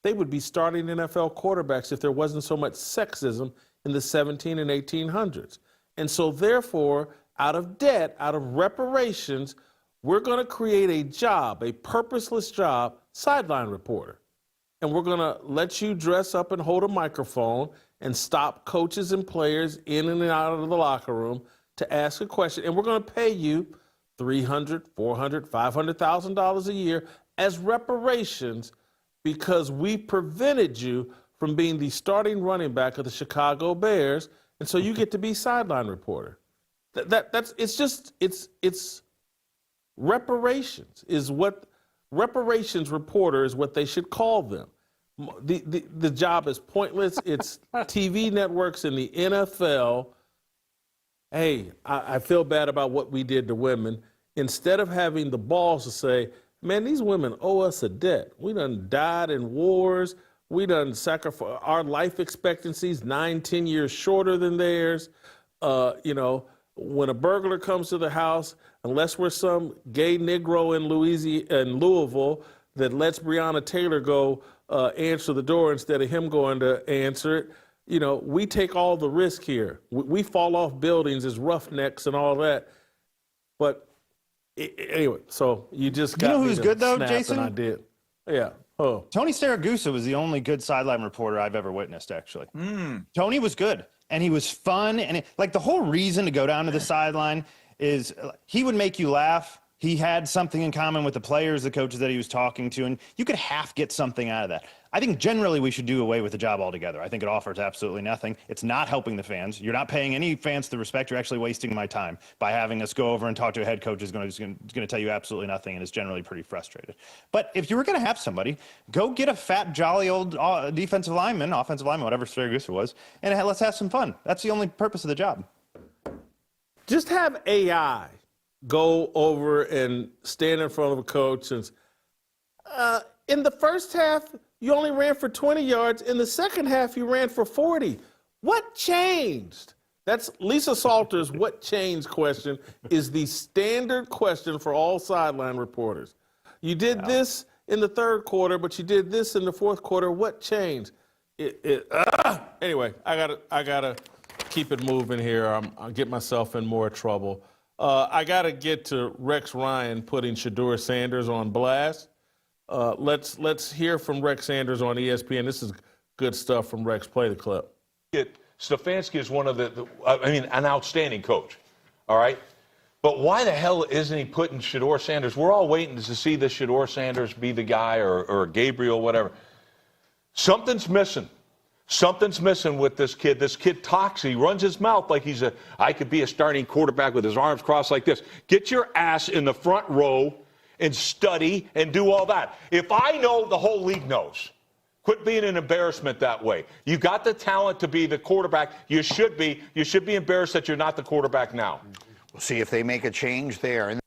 They would be starting NFL quarterbacks if there wasn't so much sexism in the 17 and 1800s. And so therefore, out of debt, out of reparations, we're going to create a job, a purposeless job, sideline reporter. And we're going to let you dress up and hold a microphone and stop coaches and players in and out of the locker room to ask a question. And we're going to pay you $300,000, $400,000, $500,000 a year as reparations because we prevented you from being the starting running back of the Chicago Bears, and so you get to be sideline reporter. It's reparations is what reparations reporter is what they should call them. The job is pointless. It's TV networks in the NFL. Hey, I feel bad about what we did to women. Instead of having the balls to say, man, these women owe us a debt. We done died in wars. We done sacrificed. Our life expectancies 9-10 years shorter than theirs. You know, when a burglar comes to the house, unless we're some gay Negro in Louisville that lets Breonna Taylor go answer the door instead of him going to answer it, you know, we take all the risk here. We fall off buildings as roughnecks and all that. But anyway, so you just got You know me who's to good, though, snap, Jason? and I did. Yeah. Oh. Tony Saragusa was the only good sideline reporter I've ever witnessed, actually. Tony was good, and he was fun. And like the whole reason to go down to the sideline is he would make you laugh. He had something in common with the players, the coaches that he was talking to, and you could half get something out of that. I think generally we should do away with the job altogether. I think it offers absolutely nothing. It's not helping the fans. You're not paying any fans the respect. You're actually wasting my time by having us go over and talk to a head coach who's going to tell you absolutely nothing and is generally pretty frustrated. But if you were going to have somebody, go get a fat, jolly old offensive lineman, whatever Saragusa was, and let's have some fun. That's the only purpose of the job. Just have AI go over and stand in front of a coach and in the first half, you only ran for 20 yards. In the second half, you ran for 40. What changed? That's Lisa Salter's what changed question is the standard question for all sideline reporters. You did this in the third quarter, but you did this in the fourth quarter. What changed? Anyway, I gotta keep it moving here. I'll get myself in more trouble. I gotta get to Rex Ryan putting Shedeur Sanders on blast. Let's hear from Rex Sanders on ESPN. This is good stuff from Rex. Play the clip. Stefanski is one of an outstanding coach, all right? But why the hell isn't he putting Shedeur Sanders? We're all waiting to see the Shedeur Sanders be the guy or Gabriel, whatever. Something's missing. Something's missing with this kid. This kid talks. He runs his mouth like I could be a starting quarterback with his arms crossed like this. Get your ass in the front row and study and do all that. If I know, the whole league knows. Quit being an embarrassment that way. You got the talent to be the quarterback. You should be. You should be embarrassed that you're not the quarterback now. We'll see if they make a change there.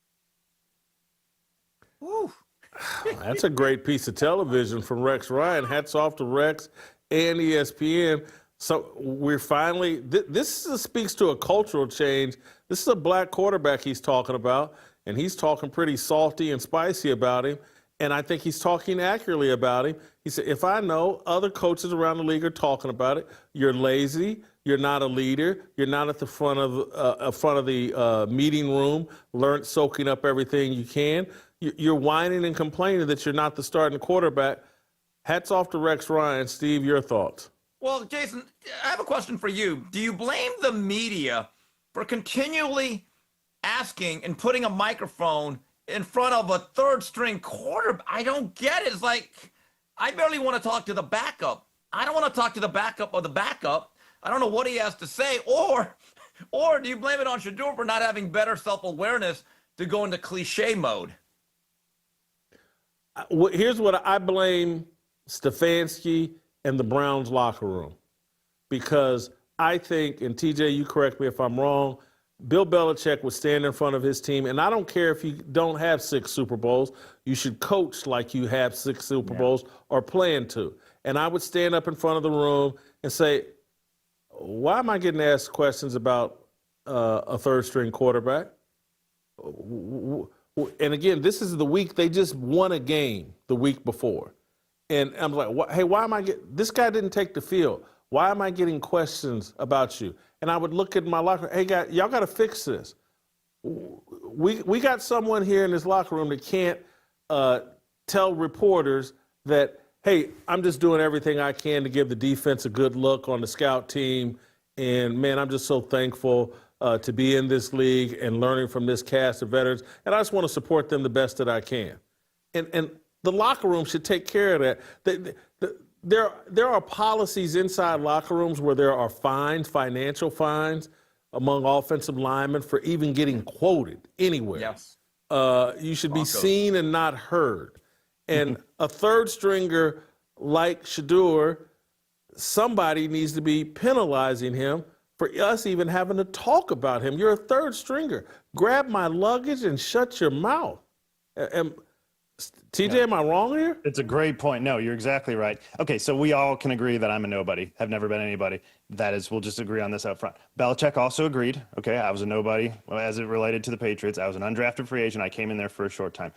That's a great piece of television from Rex Ryan. Hats off to Rex and ESPN. So we're finally, this speaks to a cultural change. This is a black quarterback he's talking about, and he's talking pretty salty and spicy about him. And I think he's talking accurately about him. He said, if I know other coaches around the league are talking about it, you're lazy, you're not a leader, you're not at the front of the meeting room, soaking up everything you can. You're whining and complaining that you're not the starting quarterback. Hats off to Rex Ryan. Steve, your thoughts? Well, Jason, I have a question for you. Do you blame the media for continually asking and putting a microphone in front of a third-string quarterback? I don't get it. It's like, I barely want to talk to the backup. I don't want to talk to the backup of the backup. I don't know what he has to say. Or do you blame it on Shedeur for not having better self-awareness to go into cliche mode? Here's what I blame Stefanski and the Browns locker room, because I think, and TJ, you correct me if I'm wrong, Bill Belichick would stand in front of his team, and I don't care if you don't have 6 Super Bowls, you should coach like you have 6 Super Bowls or plan to. And I would stand up in front of the room and say, why am I getting asked questions about a third-string quarterback? And again, this is the week they just won a game the week before. And I'm like, hey, why am I this guy didn't take the field. Why am I getting questions about you? And I would look at my locker room, hey, guys, y'all got to fix this. We got someone here in this locker room that can't tell reporters that, hey, I'm just doing everything I can to give the defense a good look on the scout team. And, man, I'm just so thankful to be in this league and learning from this cast of veterans. And I just want to support them the best that I can. And the locker room should take care of that. There are policies inside locker rooms where there are fines, financial fines, among offensive linemen for even getting quoted anywhere. Yes. You should be seen and not heard. And a third stringer like Shedeur, somebody needs to be penalizing him for us even having to talk about him. You're a third stringer. Grab my luggage and shut your mouth. TJ, am I wrong here? It's a great point. No, you're exactly right. Okay, so we all can agree that I'm a nobody. Have never been anybody. That is, we'll just agree on this up front. Belichick also agreed. Okay, I was a nobody as it related to the Patriots. I was an undrafted free agent. I came in there for a short time.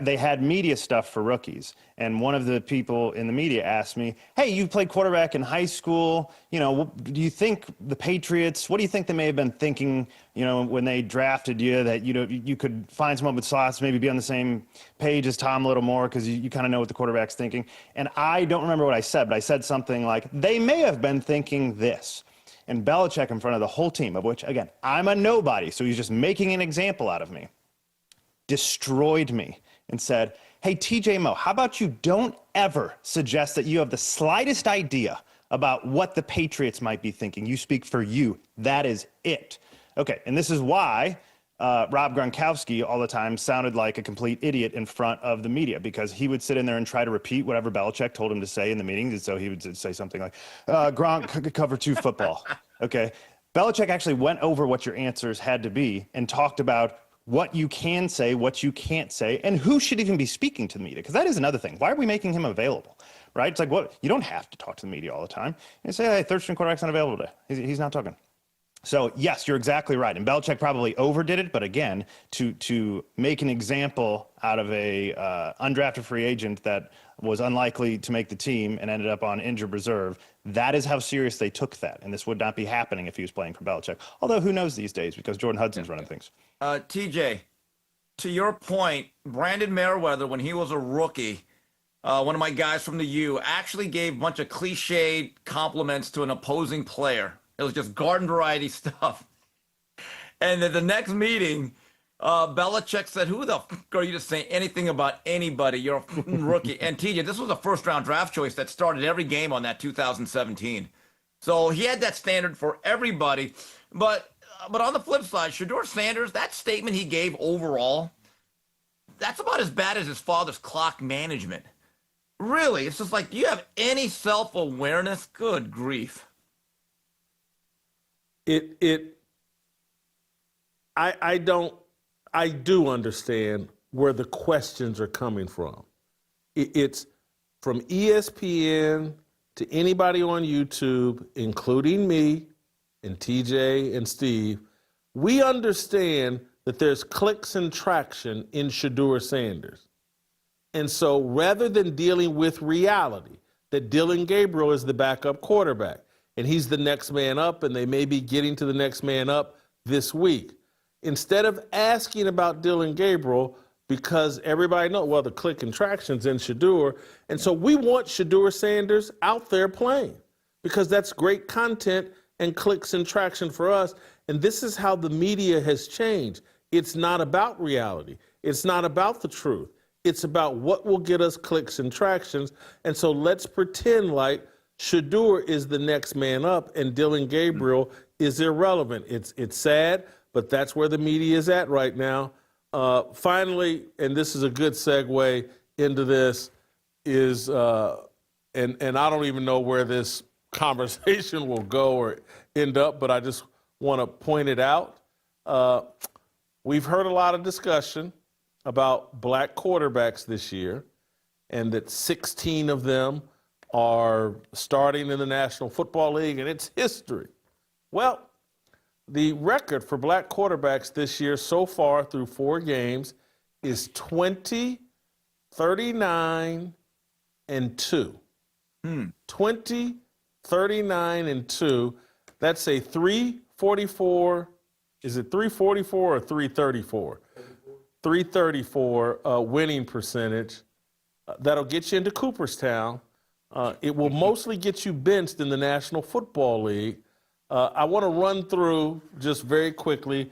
They had media stuff for rookies, and one of the people in the media asked me, hey, you played quarterback in high school. You know, do you think the Patriots, what do you think they may have been thinking, you know, when they drafted you, that, you know, you could find some open slots, maybe be on the same page as Tom a little more because you kind of know what the quarterback's thinking. And I don't remember what I said, but I said something like, they may have been thinking this. And Belichick, in front of the whole team, of which, again, I'm a nobody, so he's just making an example out of me, destroyed me and said, hey, TJ Moe, how about you don't ever suggest that you have the slightest idea about what the Patriots might be thinking. You speak for you. That is it. Okay, and this is why Rob Gronkowski all the time sounded like a complete idiot in front of the media, because he would sit in there and try to repeat whatever Belichick told him to say in the meetings. And so he would say something like, Gronk could cover 2 football. Okay, Belichick actually went over what your answers had to be and talked about what you can say, what you can't say, and who should even be speaking to the media. Because that is another thing. Why are we making him available, right? It's like, what? You don't have to talk to the media all the time. You say, hey, third string quarterback's not available today. He's not talking. So, yes, you're exactly right. And Belichick probably overdid it. But again, to make an example out of a undrafted free agent that was unlikely to make the team and ended up on injured reserve, that is how serious they took that. And this would not be happening if he was playing for Belichick. Although, who knows these days, because Jordan Hudson's running things. TJ, to your point, Brandon Merriweather, when he was a rookie, one of my guys from the U, actually gave a bunch of cliched compliments to an opposing player. It was just garden variety stuff. And at the next meeting, Belichick said, who the f are you to say anything about anybody? You're a rookie. And TJ, this was a first-round draft choice that started every game on that 2017. So he had that standard for everybody. But on the flip side, Shedeur Sanders, that statement he gave overall, that's about as bad as his father's clock management. Really, it's just like, do you have any self-awareness? Good grief. I do understand where the questions are coming from. It's from ESPN to anybody on YouTube, including me and TJ and Steve. We understand that there's clicks and traction in Shedeur Sanders. And so rather than dealing with reality, that Dillon Gabriel is the backup quarterback, and he's the next man up, and they may be getting to the next man up this week. Instead of asking about Dillon Gabriel, because everybody knows, well, the click and traction's in Shedeur, and so we want Shedeur Sanders out there playing, because that's great content and clicks and traction for us. And this is how the media has changed. It's not about reality. It's not about the truth. It's about what will get us clicks and tractions. And so let's pretend like Shedeur is the next man up and Dillon Gabriel is irrelevant. It's sad, but that's where the media is at right now. Finally, and this is a good segue into this, is, and I don't even know where this conversation will go or end up, but I just want to point it out. We've heard a lot of discussion about black quarterbacks this year, and that 16 of them are starting in the National Football League, and it's history. Well, the record for black quarterbacks this year so far through 4 games is 20, 39, and 2. 20, 39, and 2. That's a 344. Is it 344 or 334? 334 winning percentage. That'll get you into Cooperstown. It will mostly get you benched in the National Football League. I want to run through just very quickly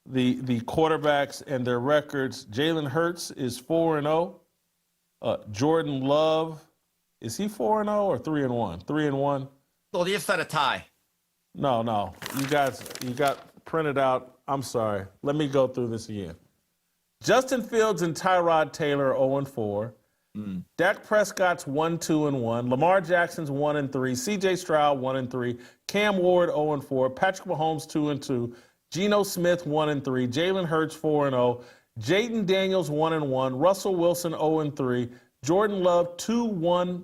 the quarterbacks and their records. Jalen Hurts is 4-0. Jordan Love, is he 4-0 or 3-1? 3-1. Well, you just had a tie. No. You got printed out. I'm sorry. Let me go through this again. Justin Fields and Tyrod Taylor 0-4. Dak Prescott's 1-2-1. Lamar Jackson's 1-3. C.J. Stroud 1-3. Cam Ward 0-4. Patrick Mahomes 2-2. Geno Smith 1-3. Jalen Hurts 4-0. Jaden Daniels 1-1. Russell Wilson 0-3. Jordan Love 2-1.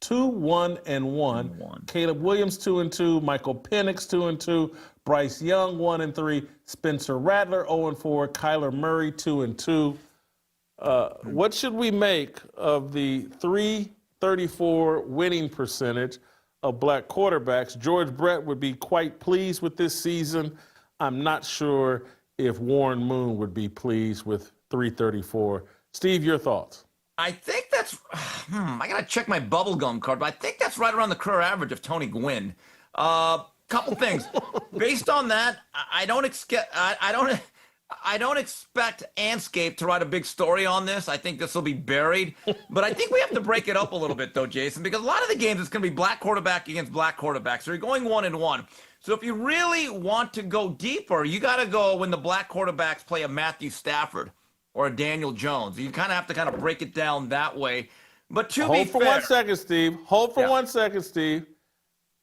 2-1-1. Caleb Williams 2-2. Michael Penix 2-2. Bryce Young 1-3. Spencer Rattler 0-4. Kyler Murray 2-2. What should we make of the .334 winning percentage of black quarterbacks? George Brett would be quite pleased with this season. I'm not sure if Warren Moon would be pleased with .334. Steve, your thoughts? I think that's, I got to check my bubblegum card, but I think that's right around the career average of Tony Gwynn. Couple things. Based on that, I don't expect Anscape to write a big story on this. I think this will be buried. But I think we have to break it up a little bit, though, Jason, because a lot of the games it's going to be black quarterback against black quarterback. So you're going 1-1. So if you really want to go deeper, you got to go when the black quarterbacks play a Matthew Stafford or a Daniel Jones. You kind of have to kind of break it down that way. But to be fair. Hold for 1 second, Steve. Hold for 1 second, Steve.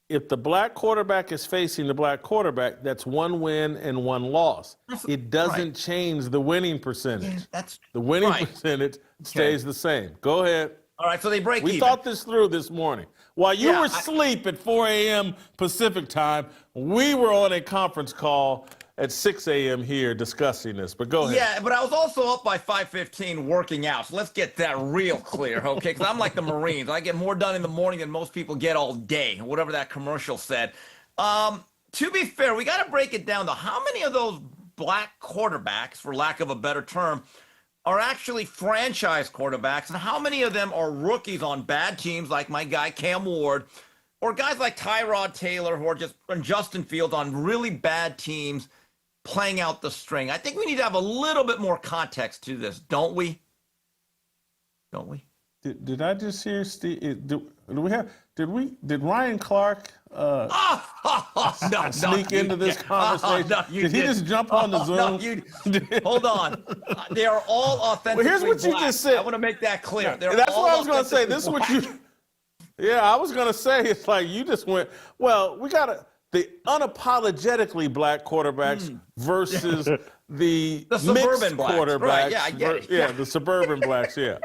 If the black quarterback is facing the black quarterback, that's 1 win and 1 loss. It doesn't change the winning percentage. Yeah, the winning percentage stays the same. Go ahead. All right, so they break even. We thought this through this morning. While you were asleep at 4 a.m. Pacific time, we were on a conference call at 6 a.m. here discussing this. But go ahead. Yeah, but I was also up by 5:15 working out. So let's get that real clear, okay? Because I'm like the Marines. I get more done in the morning than most people get all day, whatever that commercial said. To be fair, we got to break it down to how many of those black quarterbacks, for lack of a better term, are actually franchise quarterbacks, and how many of them are rookies on bad teams like my guy Cam Ward, or guys like Tyrod Taylor who are just and Justin Fields on really bad teams playing out the string. I think we need to have a little bit more context to this, don't we? Don't we? Did I just hear Steve? Did Ryan Clark sneak into this conversation? Did he just jump on the Zoom? Hold on. They are all authentically Well, here's what you black. just said. I want to make that clear. That's what I was going to say. This is what you. Yeah, I was going to say it's like you just went. Well, we got the unapologetically black quarterbacks versus the suburban blacks. quarterbacks. Right, yeah, I get it. Yeah, the suburban blacks. Yeah.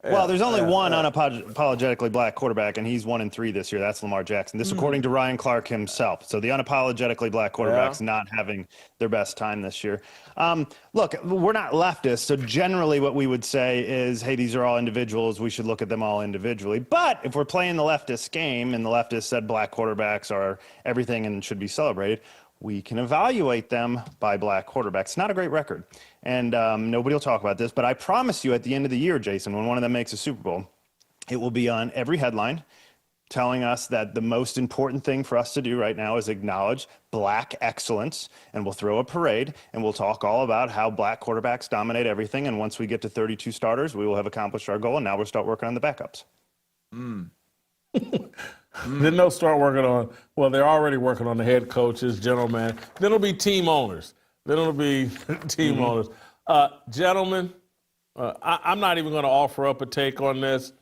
Well, there's only one unapologetically black quarterback, and he's 1-3 this year. That's Lamar Jackson. This according to Ryan Clark himself. So the unapologetically black quarterbacks not having their best time this year. Look, we're not leftists, so generally what we would say is, hey, these are all individuals. We should look at them all individually. But if we're playing the leftist game, and the leftists said black quarterbacks are everything and should be celebrated, we can evaluate them by black quarterbacks. It's not a great record. And nobody will talk about this, but I promise you at the end of the year, Jason, when one of them makes a Super Bowl, it will be on every headline telling us that the most important thing for us to do right now is acknowledge black excellence, and we'll throw a parade, and we'll talk all about how black quarterbacks dominate everything, and once we get to 32 starters, we will have accomplished our goal, and now we'll start working on the backups. Then they'll start working on, well, they're already working on the head coaches, general man. Then it'll be team owners. Then it'll be team owners. Gentlemen, I'm not even going to offer up a take on this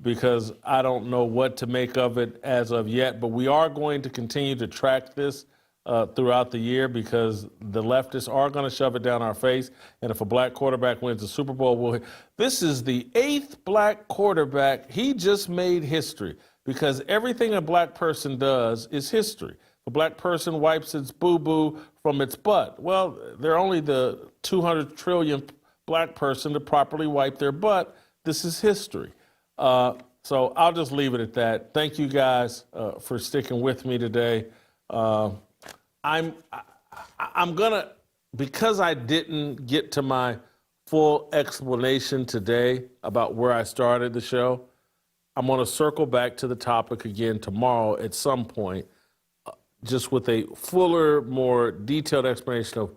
because I don't know what to make of it as of yet, but we are going to continue to track this throughout the year because the leftists are going to shove it down our face, and if a black quarterback wins the Super Bowl, this is the 8th black quarterback. He just made history because everything a black person does is history. A black person wipes its boo-boo from its butt. Well, they're only the 200 trillionth black person to properly wipe their butt. This is history. So I'll just leave it at that. Thank you guys for sticking with me today. I'm gonna, because I didn't get to my full explanation today about where I started the show, I'm gonna circle back to the topic again tomorrow at some point, just with a fuller, more detailed explanation of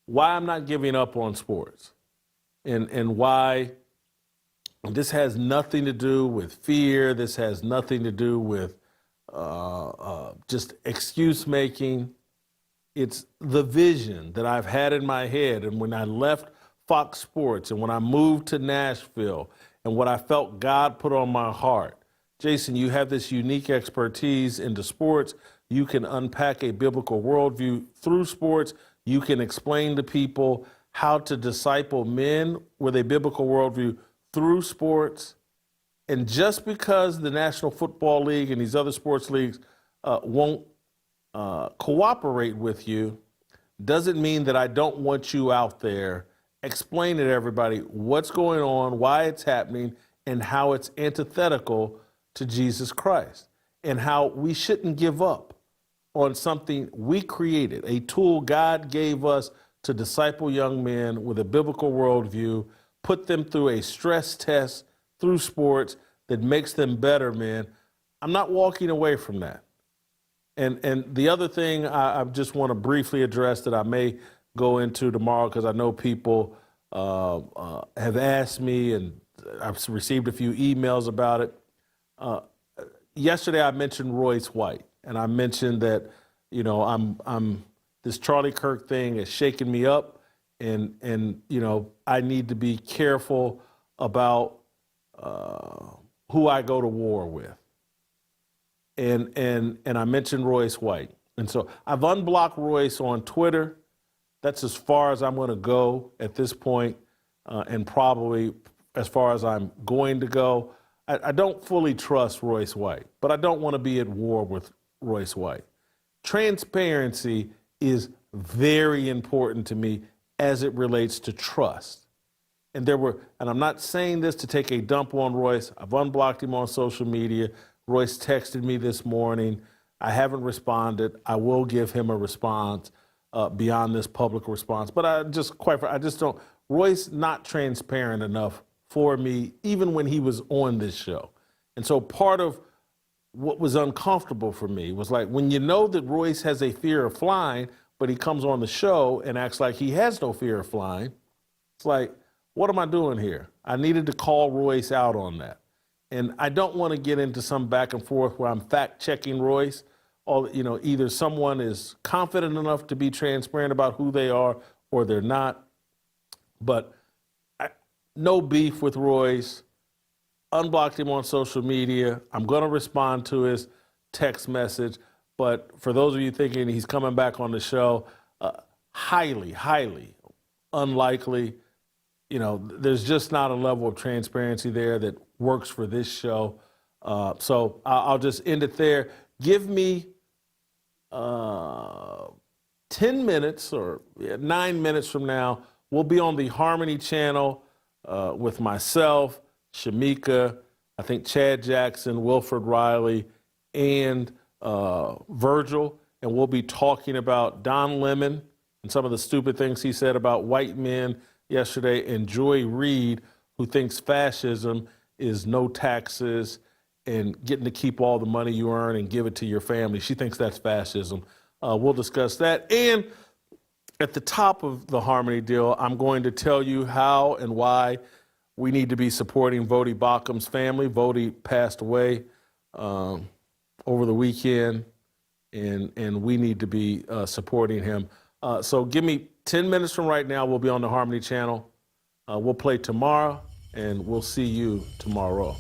why I'm not giving up on sports and why this has nothing to do with fear. This has nothing to do with just excuse making. It's the vision that I've had in my head. And when I left Fox Sports and when I moved to Nashville and what I felt God put on my heart. Jason, you have this unique expertise into sports. You can unpack a biblical worldview through sports. You can explain to people how to disciple men with a biblical worldview through sports. And just because the National Football League and these other sports leagues won't cooperate with you, doesn't mean that I don't want you out there explaining to everybody what's going on, why it's happening, and how it's antithetical to Jesus Christ, and how we shouldn't give up on something we created, a tool God gave us to disciple young men with a biblical worldview, put them through a stress test through sports that makes them better men. I'm not walking away from that. And the other thing I just want to briefly address that I may go into tomorrow, because I know people have asked me, and I've received a few emails about it. Yesterday I mentioned Royce White, and I mentioned that, you know, I'm this Charlie Kirk thing is shaking me up, and you know, I need to be careful about who I go to war with. And I mentioned Royce White. And so I've unblocked Royce on Twitter. That's as far as I'm going to go at this point, and probably as far as I'm going to go. I don't fully trust Royce White, but I don't want to be at war with Royce White. Transparency is very important to me as it relates to trust. And I'm not saying this to take a dump on Royce. I've unblocked him on social media. Royce texted me this morning. I haven't responded. I will give him a response beyond this public response. But I just don't. Royce not transparent enough for me, even when he was on this show. And so part of what was uncomfortable for me was, like, when you know that Royce has a fear of flying, but he comes on the show and acts like he has no fear of flying, it's like, what am I doing here? I needed to call Royce out on that. And I don't want to get into some back and forth where I'm fact-checking Royce. Or, you know, either someone is confident enough to be transparent about who they are or they're not. But no beef with Royce. Unblocked him on social media. I'm going to respond to his text message. But for those of you thinking he's coming back on the show, highly, highly unlikely. You know, there's just not a level of transparency there that works for this show. So I'll just end it there. Give me 10 minutes or 9 minutes from now. We'll be on the Harmony channel with myself, Shamika, I think Chad Jackson, Wilford Riley, and Virgil. And we'll be talking about Don Lemon and some of the stupid things he said about white men yesterday, and Joy Reid, who thinks fascism is no taxes and getting to keep all the money you earn and give it to your family. She thinks that's fascism. We'll discuss that. And at the top of the Harmony deal, I'm going to tell you how and why we need to be supporting Vody Bachum's family. Vody passed away over the weekend, and we need to be supporting him. So give me 10 minutes from right now. We'll be on the Harmony channel. We'll play tomorrow, and we'll see you tomorrow.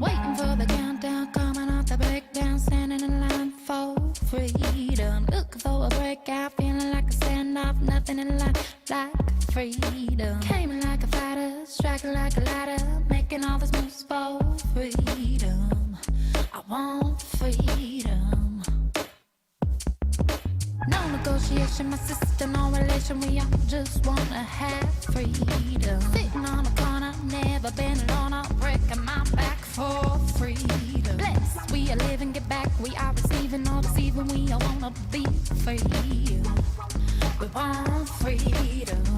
Waiting for the countdown, coming off the breakdown, standing in line for freedom. Looking for a breakout, feeling like a standoff, nothing in life like freedom. Came in like a fighter, striking like a ladder, making all these moves for freedom. I want freedom. No negotiation, my sister, no relation. We all just wanna have freedom. Sitting on a corner, never been alone. I'm breaking my back for freedom. Blessed, we are living, get back. We are receiving, all deceiving. We all wanna be free. We want freedom.